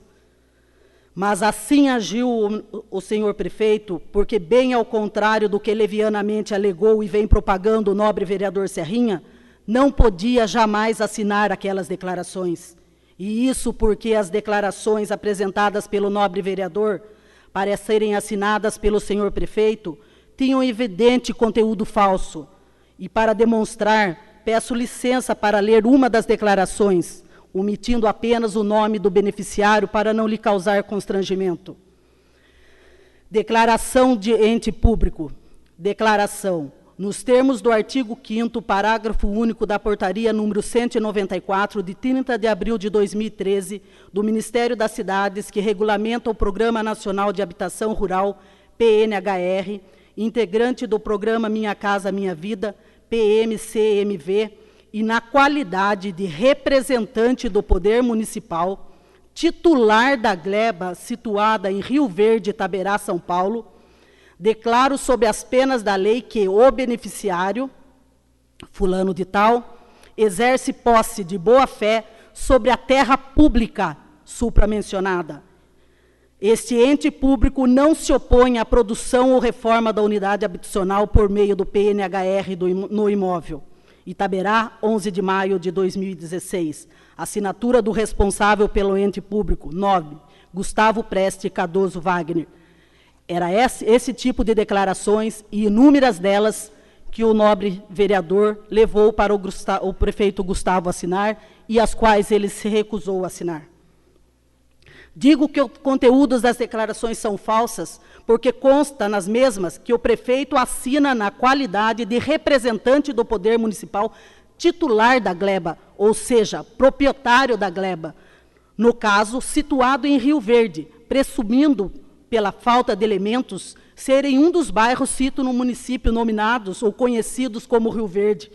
mas assim agiu o senhor prefeito, porque, bem ao contrário do que levianamente alegou e vem propagando o nobre vereador Serrinha, não podia jamais assinar aquelas declarações. E isso porque as declarações apresentadas pelo nobre vereador, para serem assinadas pelo senhor prefeito, tinham evidente conteúdo falso. E para demonstrar, peço licença para ler uma das declarações, omitindo apenas o nome do beneficiário para não lhe causar constrangimento. Declaração de ente público. Declaração. Nos termos do artigo 5º, parágrafo único da portaria número 194, de 30 de abril de 2013, do Ministério das Cidades, que regulamenta o Programa Nacional de Habitação Rural, PNHR, integrante do Programa Minha Casa Minha Vida, PMCMV, e na qualidade de representante do Poder Municipal, titular da gleba situada em Rio Verde, Itaberá, São Paulo, declaro sob as penas da lei que o beneficiário, fulano de tal, exerce posse de boa-fé sobre a terra pública supramencionada. Este ente público não se opõe à produção ou reforma da unidade habitacional por meio do PNHR no imóvel. Itaberá, 11 de maio de 2016. Assinatura do responsável pelo ente público, 9, Gustavo Preste Cardoso Wagner. Era esse tipo de declarações e inúmeras delas que o nobre vereador levou para o prefeito Gustavo assinar e as quais ele se recusou a assinar. Digo que os conteúdos das declarações são falsas porque consta nas mesmas que o prefeito assina na qualidade de representante do Poder Municipal titular da gleba, ou seja, proprietário da gleba, no caso, situado em Rio Verde, presumindo, pela falta de elementos, serem um dos bairros cito no município nominados ou conhecidos como Rio Verde.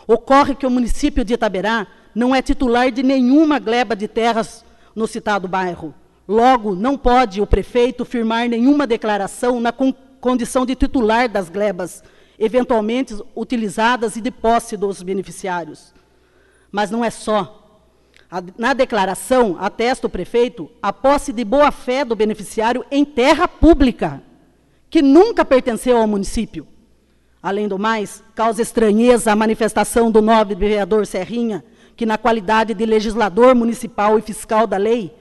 Ocorre que o município de Itaberá não é titular de nenhuma gleba de terras no citado bairro. Logo, não pode o prefeito firmar nenhuma declaração na condição de titular das glebas, eventualmente utilizadas e de posse dos beneficiários. Mas não é só. Na declaração, atesta o prefeito a posse de boa-fé do beneficiário em terra pública, que nunca pertenceu ao município. Além do mais, causa estranheza a manifestação do nobre vereador Serrinha, que, na qualidade de legislador municipal e fiscal da lei,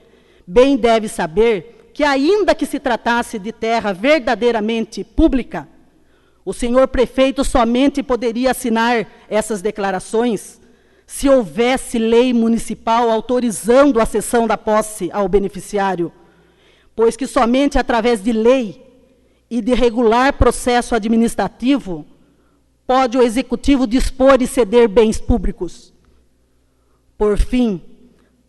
bem deve saber que, ainda que se tratasse de terra verdadeiramente pública, o senhor prefeito somente poderia assinar essas declarações se houvesse lei municipal autorizando a cessão da posse ao beneficiário, pois que somente através de lei e de regular processo administrativo pode o executivo dispor e ceder bens públicos. Por fim,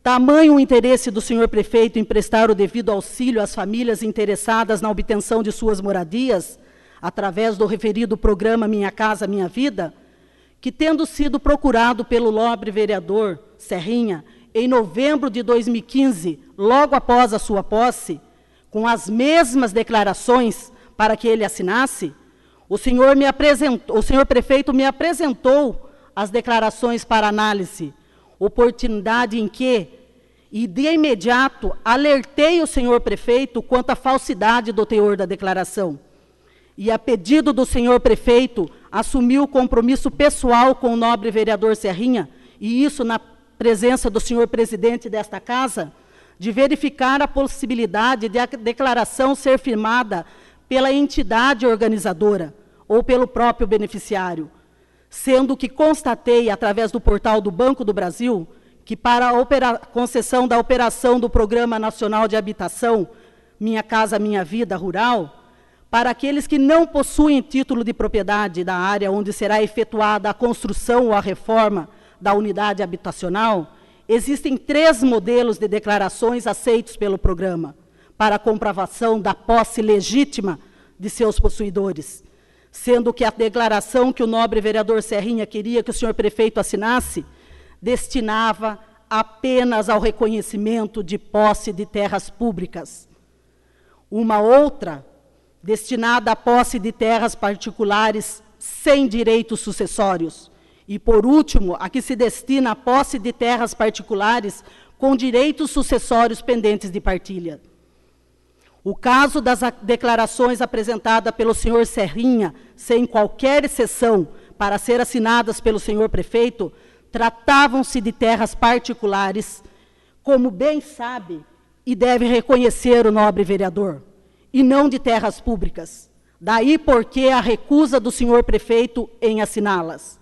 tamanho o interesse do senhor prefeito em prestar o devido auxílio às famílias interessadas na obtenção de suas moradias, através do referido programa Minha Casa Minha Vida, que, tendo sido procurado pelo nobre vereador Serrinha, em novembro de 2015, logo após a sua posse, com as mesmas declarações para que ele assinasse, o senhor prefeito me apresentou as declarações para análise, oportunidade em que, e, de imediato, alertei o senhor prefeito quanto à falsidade do teor da declaração. E, a pedido do senhor prefeito, assumi o compromisso pessoal com o nobre vereador Serrinha, e isso na presença do senhor presidente desta casa, de verificar a possibilidade de a declaração ser firmada pela entidade organizadora ou pelo próprio beneficiário, sendo que constatei, através do portal do Banco do Brasil, que para a concessão da operação do Programa Nacional de Habitação, Minha Casa Minha Vida Rural, para aqueles que não possuem título de propriedade da área onde será efetuada a construção ou a reforma da unidade habitacional, existem 3 modelos de declarações aceitos pelo programa para a comprovação da posse legítima de seus possuidores, sendo que a declaração que o nobre vereador Serrinha queria que o senhor prefeito assinasse destinava apenas ao reconhecimento de posse de terras públicas. Uma outra, destinada à posse de terras particulares sem direitos sucessórios. E, por último, a que se destina à posse de terras particulares com direitos sucessórios pendentes de partilha. O caso das declarações apresentadas pelo senhor Serrinha, sem qualquer exceção, para ser assinadas pelo senhor prefeito, tratavam-se de terras particulares, como bem sabe e deve reconhecer o nobre vereador, e não de terras públicas. Daí porque a recusa do senhor prefeito em assiná-las.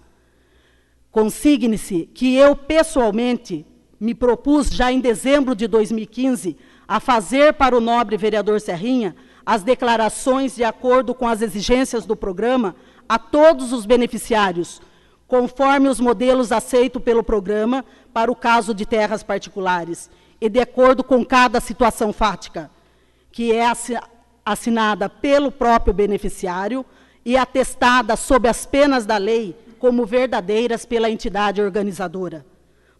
Consigne-se que eu, pessoalmente, me propus, já em dezembro de 2015, a fazer para o nobre vereador Serrinha as declarações de acordo com as exigências do programa a todos os beneficiários, conforme os modelos aceitos pelo programa para o caso de terras particulares, e de acordo com cada situação fática, que é assinada pelo próprio beneficiário e atestada sob as penas da lei como verdadeiras pela entidade organizadora.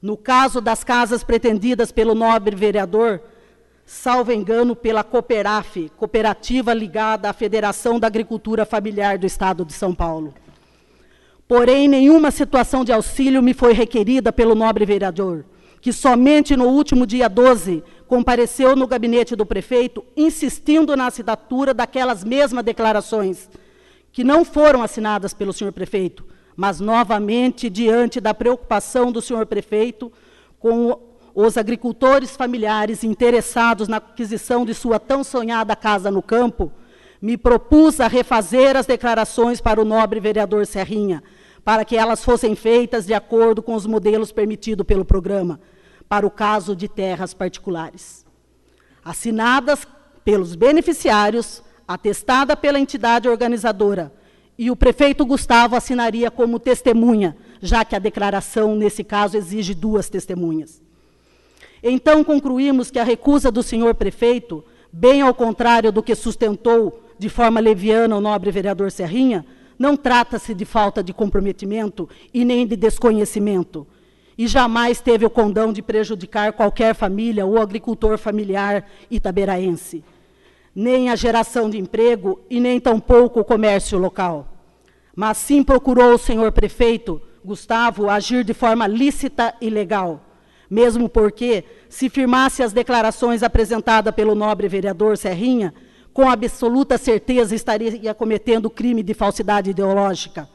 No caso das casas pretendidas pelo nobre vereador, salvo engano, pela Cooperaf, cooperativa ligada à Federação da Agricultura Familiar do Estado de São Paulo. Porém, nenhuma situação de auxílio me foi requerida pelo nobre vereador, que somente no último dia 12 compareceu no gabinete do prefeito, insistindo na assinatura daquelas mesmas declarações, que não foram assinadas pelo senhor prefeito, mas, novamente, diante da preocupação do senhor prefeito com os agricultores familiares interessados na aquisição de sua tão sonhada casa no campo, me propus a refazer as declarações para o nobre vereador Serrinha, para que elas fossem feitas de acordo com os modelos permitidos pelo programa, para o caso de terras particulares. Assinadas pelos beneficiários, atestada pela entidade organizadora, e o prefeito Gustavo assinaria como testemunha, já que a declaração, nesse caso, exige 2 testemunhas. Então, concluímos que a recusa do senhor prefeito, bem ao contrário do que sustentou de forma leviana o nobre vereador Serrinha, não trata-se de falta de comprometimento e nem de desconhecimento, e jamais teve o condão de prejudicar qualquer família ou agricultor familiar itaberaense, nem a geração de emprego e nem tampouco o comércio local. Mas sim procurou o senhor prefeito, Gustavo, agir de forma lícita e legal, mesmo porque, se firmasse as declarações apresentadas pelo nobre vereador Serrinha, com absoluta certeza estaria cometendo crime de falsidade ideológica,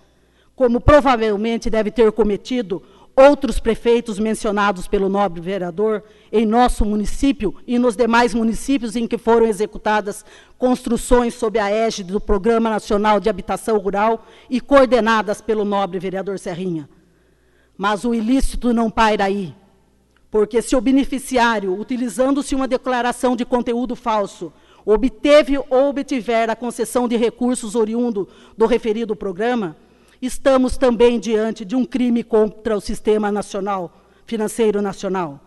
como provavelmente deve ter cometido outros prefeitos mencionados pelo nobre vereador em nosso município e nos demais municípios em que foram executadas construções sob a égide do Programa Nacional de Habitação Rural e coordenadas pelo nobre vereador Serrinha. Mas o ilícito não paira aí, porque se o beneficiário, utilizando-se uma declaração de conteúdo falso, obteve ou obtiver a concessão de recursos oriundo do referido programa, estamos também diante de um crime contra o sistema nacional, financeiro nacional,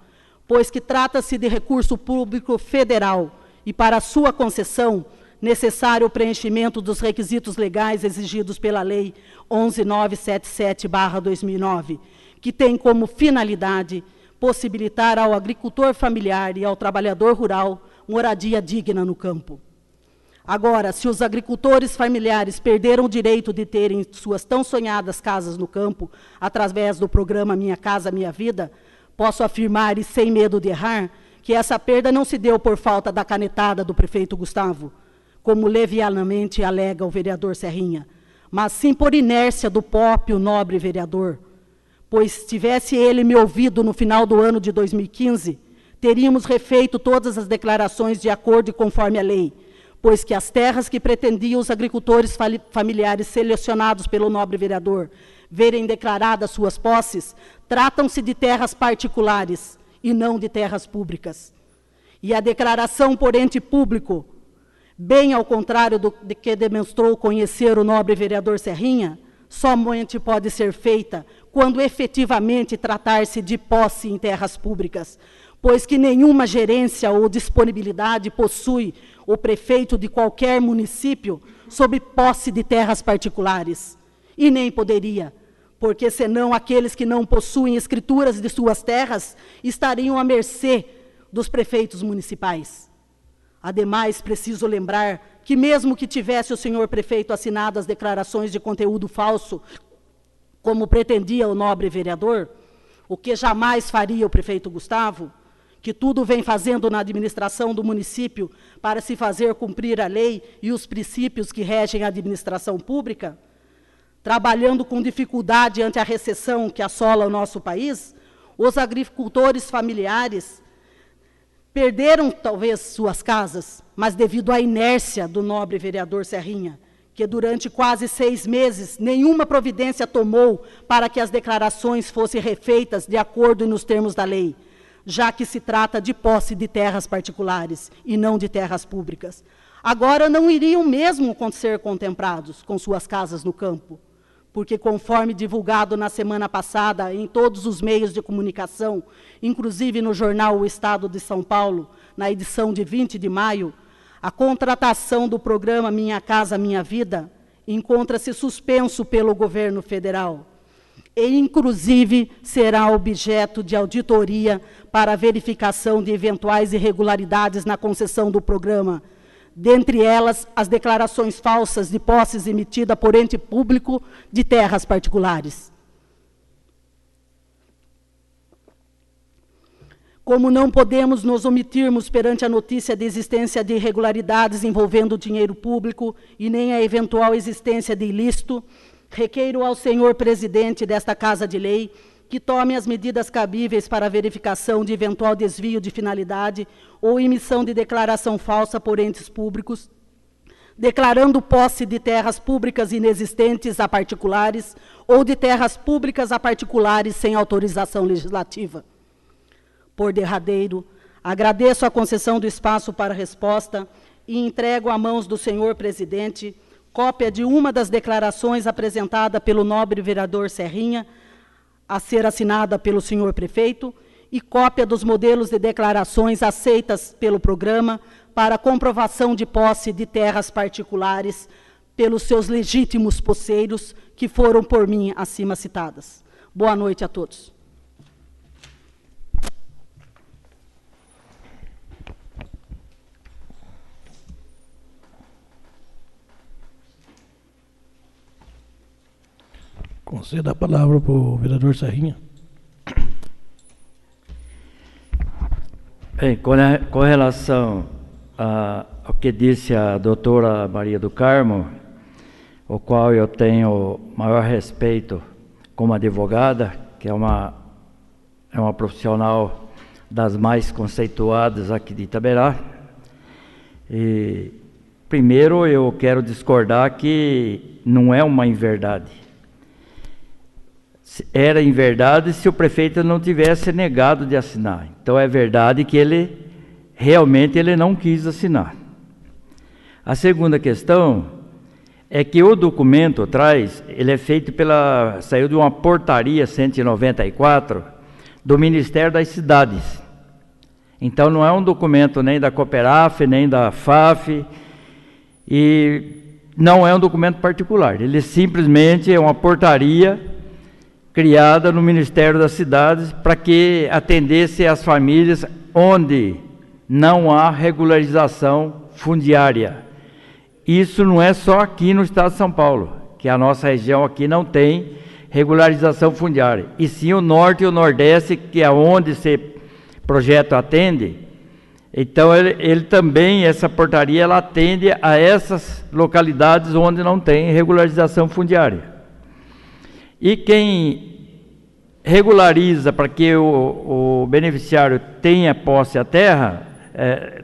pois que trata-se de recurso público federal e, para sua concessão, necessário o preenchimento dos requisitos legais exigidos pela Lei 11.977/2009, que tem como finalidade possibilitar ao agricultor familiar e ao trabalhador rural moradia digna no campo. Agora, se os agricultores familiares perderam o direito de terem suas tão sonhadas casas no campo, através do programa Minha Casa Minha Vida, posso afirmar, e sem medo de errar, que essa perda não se deu por falta da canetada do prefeito Gustavo, como levianamente alega o vereador Serrinha, mas sim por inércia do próprio nobre vereador, pois se tivesse ele me ouvido no final do ano de 2015, teríamos refeito todas as declarações de acordo e conforme a lei, pois que as terras que pretendiam os agricultores familiares selecionados pelo nobre vereador verem declaradas suas posses, tratam-se de terras particulares e não de terras públicas. E a declaração por ente público, bem ao contrário de que demonstrou conhecer o nobre vereador Serrinha, somente pode ser feita quando efetivamente tratar-se de posse em terras públicas, pois que nenhuma gerência ou disponibilidade possui o prefeito de qualquer município sob posse de terras particulares. E nem poderia, porque senão aqueles que não possuem escrituras de suas terras estariam à mercê dos prefeitos municipais. Ademais, preciso lembrar que mesmo que tivesse o senhor prefeito assinado as declarações de conteúdo falso, como pretendia o nobre vereador, o que jamais faria o prefeito Gustavo, que tudo vem fazendo na administração do município para se fazer cumprir a lei e os princípios que regem a administração pública, trabalhando com dificuldade ante a recessão que assola o nosso país, os agricultores familiares perderam talvez suas casas, mas devido à inércia do nobre vereador Serrinha, que durante quase 6 meses nenhuma providência tomou para que as declarações fossem refeitas de acordo e nos termos da lei, já que se trata de posse de terras particulares e não de terras públicas. Agora não iriam mesmo ser contemplados com suas casas no campo, porque conforme divulgado na semana passada em todos os meios de comunicação, inclusive no jornal O Estado de São Paulo, na edição de 20 de maio, a contratação do programa Minha Casa Minha Vida encontra-se suspenso pelo governo federal e, inclusive, será objeto de auditoria para verificação de eventuais irregularidades na concessão do programa, dentre elas as declarações falsas de posses emitidas por ente público de terras particulares. Como não podemos nos omitirmos perante a notícia de existência de irregularidades envolvendo o dinheiro público e nem a eventual existência de ilícito, requeiro ao senhor presidente desta Casa de Lei que tome as medidas cabíveis para a verificação de eventual desvio de finalidade ou emissão de declaração falsa por entes públicos, declarando posse de terras públicas inexistentes a particulares ou de terras públicas a particulares sem autorização legislativa. Por derradeiro, agradeço a concessão do espaço para resposta e entrego a mãos do senhor presidente cópia de uma das declarações apresentada pelo nobre vereador Serrinha, a ser assinada pelo senhor prefeito, e cópia dos modelos de declarações aceitas pelo programa para comprovação de posse de terras particulares pelos seus legítimos posseiros, que foram por mim acima citadas. Boa noite a todos. Conceda a palavra para o vereador Serrinha. Bem, com relação ao que disse a doutora Maria do Carmo, o qual eu tenho maior respeito como advogada, que é uma profissional das mais conceituadas aqui de Itaberá. E, primeiro, eu quero discordar que não é uma inverdade. Era em verdade se o prefeito não tivesse negado de assinar. Então é verdade que ele realmente não quis assinar. A segunda questão é que o documento atrás, ele é feito saiu de uma portaria 194 do Ministério das Cidades. Então não é um documento nem da Cooperaf, nem da FAF, e não é um documento particular. Ele simplesmente é uma portaria criada no Ministério das Cidades para que atendesse as famílias onde não há regularização fundiária. Isso não é só aqui no estado de São Paulo, que a nossa região aqui não tem regularização fundiária, e sim o norte e o nordeste, que é onde esse projeto atende. Então, ele também, essa portaria, ela atende a essas localidades onde não tem regularização fundiária. E quem regulariza para que o beneficiário tenha posse à terra,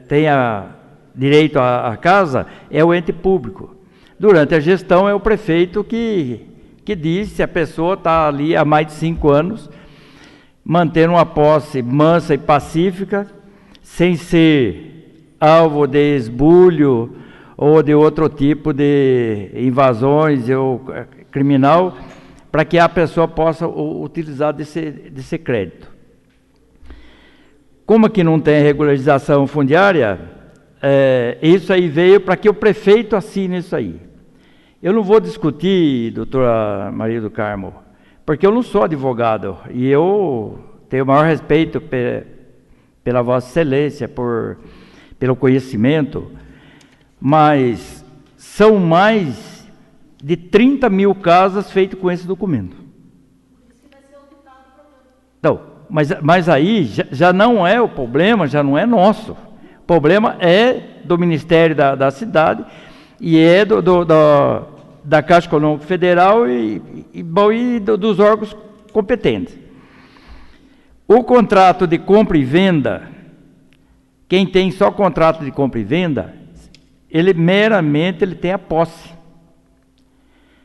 tenha direito à casa, é o ente público. Durante a gestão é o prefeito que diz se a pessoa está ali há mais de 5 anos, mantendo uma posse mansa e pacífica, sem ser alvo de esbulho ou de outro tipo de invasões ou criminal, para que a pessoa possa utilizar desse crédito. Como aqui não tem regularização fundiária, isso aí veio para que o prefeito assine isso aí. Eu não vou discutir, doutora Maria do Carmo, porque eu não sou advogado, e eu tenho o maior respeito pela Vossa Excelência, pelo conhecimento, mas são mais de 30 mil casas feitas com esse documento. Então, mas aí já não é o problema, já não é nosso. O problema é do Ministério da Cidade e é da Caixa Econômica Federal e dos órgãos competentes. O contrato de compra e venda, quem tem só contrato de compra e venda, ele meramente tem a posse.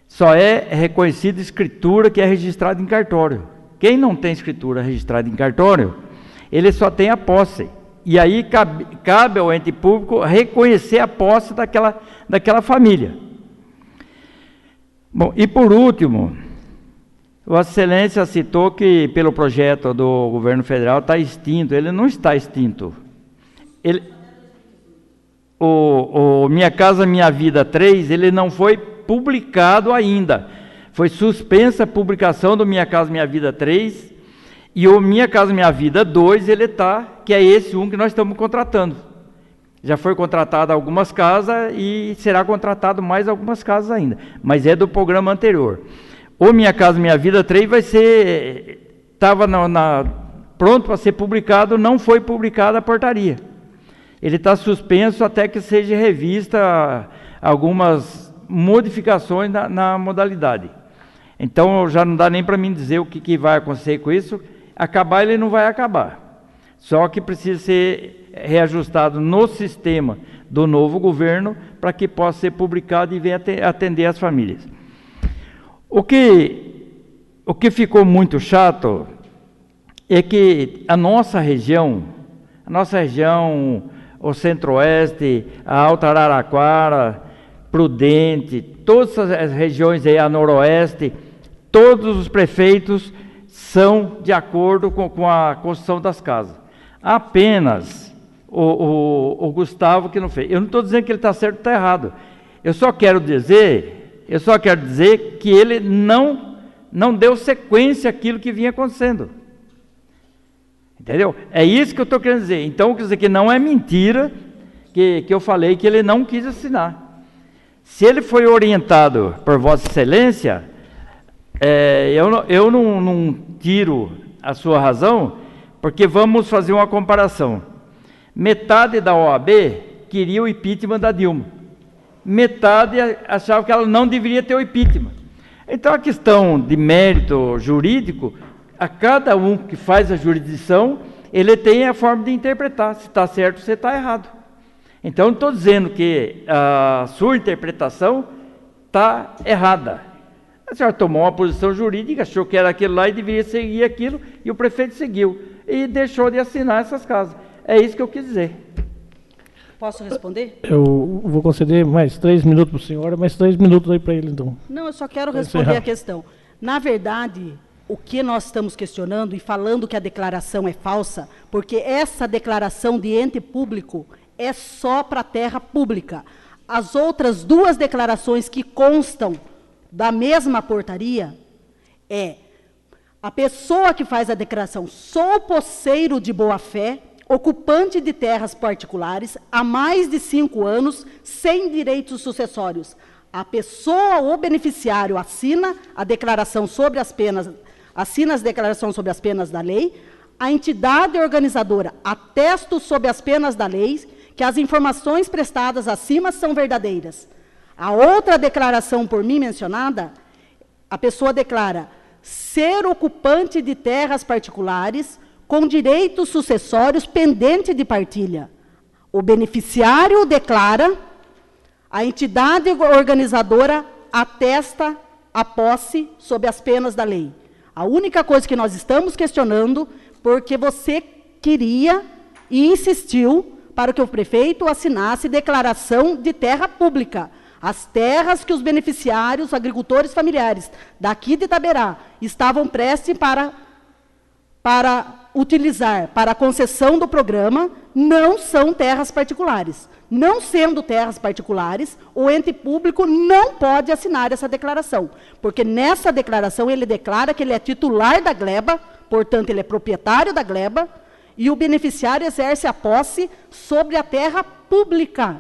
Só é reconhecida escritura que é registrada em cartório. Quem não tem escritura registrada em cartório, ele só tem a posse. E aí cabe ao ente público reconhecer a posse daquela família. Bom, e por último, Vossa Excelência citou que pelo projeto do governo federal está extinto. Ele não está extinto. O Minha Casa Minha Vida 3, ele não foi publicado ainda. Foi suspensa a publicação do Minha Casa Minha Vida 3 e o Minha Casa Minha Vida 2, que é esse que nós estamos contratando. Já foi contratado algumas casas e será contratado mais algumas casas ainda, mas é do programa anterior. O Minha Casa Minha Vida 3 estava pronto para ser publicado, não foi publicada a portaria. Ele está suspenso até que seja revista algumas modificações na modalidade. Então, já não dá nem para mim dizer o que vai acontecer com isso. Acabar, ele não vai acabar. Só que precisa ser reajustado no sistema do novo governo para que possa ser publicado e venha atender as famílias. O que ficou muito chato é que a nossa região, o Centro-Oeste, a Alta Araraquara, Prudente, todas as regiões aí, a Noroeste, todos os prefeitos são de acordo com a construção das casas. Apenas o Gustavo que não fez. Eu não estou dizendo que ele está certo ou está errado. Eu só quero dizer que ele não deu sequência àquilo que vinha acontecendo. Entendeu? É isso que eu estou querendo dizer. Então, quer dizer que não é mentira que eu falei que ele não quis assinar. Se ele foi orientado por Vossa Excelência, eu não tiro a sua razão, porque vamos fazer uma comparação. Metade da OAB queria o impeachment da Dilma. Metade achava que ela não deveria ter o impeachment. Então, a questão de mérito jurídico, a cada um que faz a jurisdição, ele tem a forma de interpretar, se está certo ou se está errado. Então, não estou dizendo que a sua interpretação está errada. A senhora tomou uma posição jurídica, achou que era aquilo lá e deveria seguir aquilo, e o prefeito seguiu. E deixou de assinar essas casas. É isso que eu quis dizer. Posso responder? Eu vou conceder mais 3 minutos para a senhora, mais 3 minutos aí para ele, então. Não, eu só quero responder a questão. Na verdade, o que nós estamos questionando e falando que a declaração é falsa, porque essa declaração de ente público é só para terra pública. As outras 2 declarações que constam da mesma portaria a pessoa que faz a declaração: sou posseiro de boa-fé, ocupante de terras particulares há mais de 5 anos, sem direitos sucessórios. A pessoa ou beneficiário assina a declaração sobre as penas, assina as declarações sobre as penas da lei, a entidade organizadora atesta sobre as penas da lei que as informações prestadas acima são verdadeiras. A outra declaração por mim mencionada, a pessoa declara ser ocupante de terras particulares com direitos sucessórios pendente de partilha. O beneficiário declara, a entidade organizadora atesta a posse sob as penas da lei. A única coisa que nós estamos questionando, porque você queria e insistiu para que o prefeito assinasse declaração de terra pública. As terras que os beneficiários, agricultores familiares daqui de Itaberá estavam prestes para utilizar para a concessão do programa, não são terras particulares. Não sendo terras particulares, o ente público não pode assinar essa declaração, porque nessa declaração ele declara que ele é titular da gleba, portanto ele é proprietário da gleba, e o beneficiário exerce a posse sobre a terra pública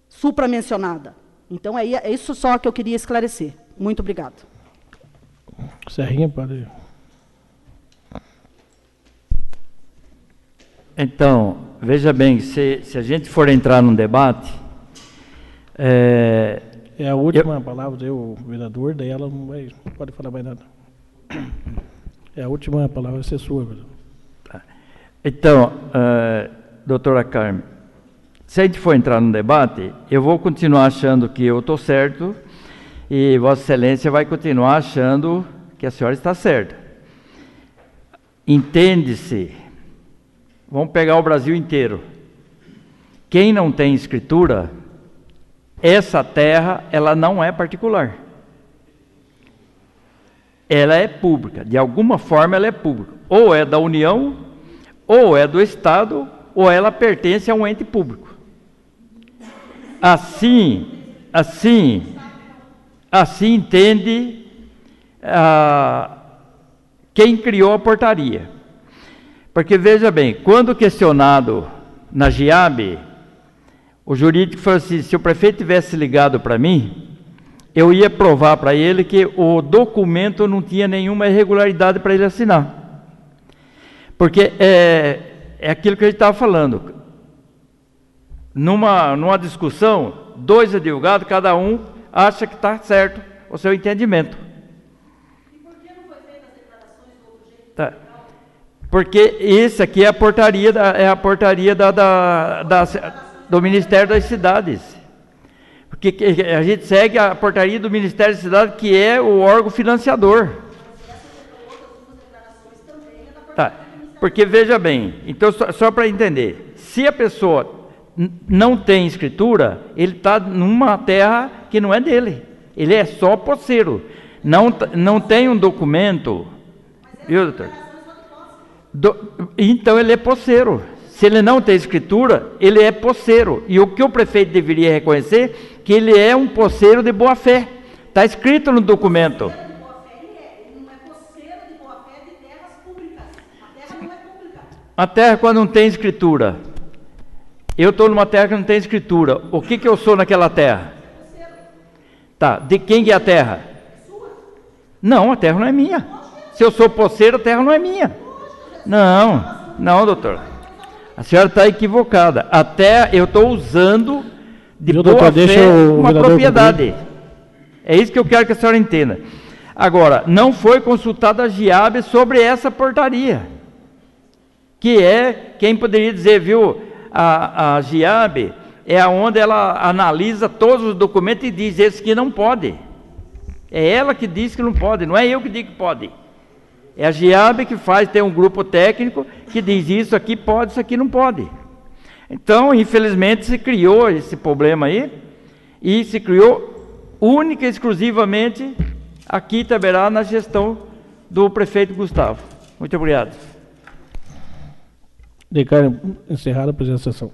supramencionada. Então é isso só que eu queria esclarecer. Muito obrigado. Serrinha, pode... Então, veja bem, se a gente for entrar num debate... É a última palavra do vereador, daí ela não pode falar mais nada. É a última palavra, vai ser sua, vereador. Então, doutora Carmen, se a gente for entrar num debate, eu vou continuar achando que eu estou certo e Vossa Excelência vai continuar achando que a senhora está certa. Entende-se... Vamos pegar o Brasil inteiro. Quem não tem escritura, essa terra, ela não é particular. Ela é pública. De alguma forma, ela é pública. Ou é da União, ou é do Estado, ou ela pertence a um ente público. Assim entende quem criou a portaria. Porque, veja bem, quando questionado na GIAB, o jurídico falou assim, se o prefeito tivesse ligado para mim, eu ia provar para ele que o documento não tinha nenhuma irregularidade para ele assinar. Porque é aquilo que a gente estava falando. Numa discussão, dois advogados, cada um acha que está certo o seu entendimento. E por que não foi feita as declarações do outro jeito? Tá. Porque esse aqui é a portaria, do Ministério das Cidades. Porque a gente segue a portaria do Ministério das Cidades, que é o órgão financiador. Tá. Porque, veja bem, então só para entender, se a pessoa não tem escritura, ele está numa terra que não é dele. Ele é só posseiro. Não tem um documento. Viu, doutor? Então ele é posseiro. Se ele não tem escritura, ele é posseiro. E o que o prefeito deveria reconhecer, que ele é um posseiro de boa fé. Está escrito no documento. Ele não é posseiro de boa fé de terras públicas. A terra não é pública. A terra quando não tem escritura. Eu estou numa terra que não tem escritura. O que eu sou naquela terra? Tá, de quem é a terra? Não, a terra não é minha. Se eu sou posseiro, a terra não é minha. Não, doutor. A senhora está equivocada. A terra eu estou usando de boa fé uma propriedade. É isso que eu quero que a senhora entenda. Agora, não foi consultada a GIAB sobre essa portaria. Que é, quem poderia dizer, viu, a GIAB é onde ela analisa todos os documentos e diz esse que não pode. É ela que diz que não pode, não é eu que digo que pode. É a GIAB que tem um grupo técnico que diz isso aqui pode, isso aqui não pode. Então, infelizmente, se criou esse problema aí, e se criou única e exclusivamente aqui em Itaberá, na gestão do prefeito Gustavo. Muito obrigado. Declaro encerrada a presente sessão.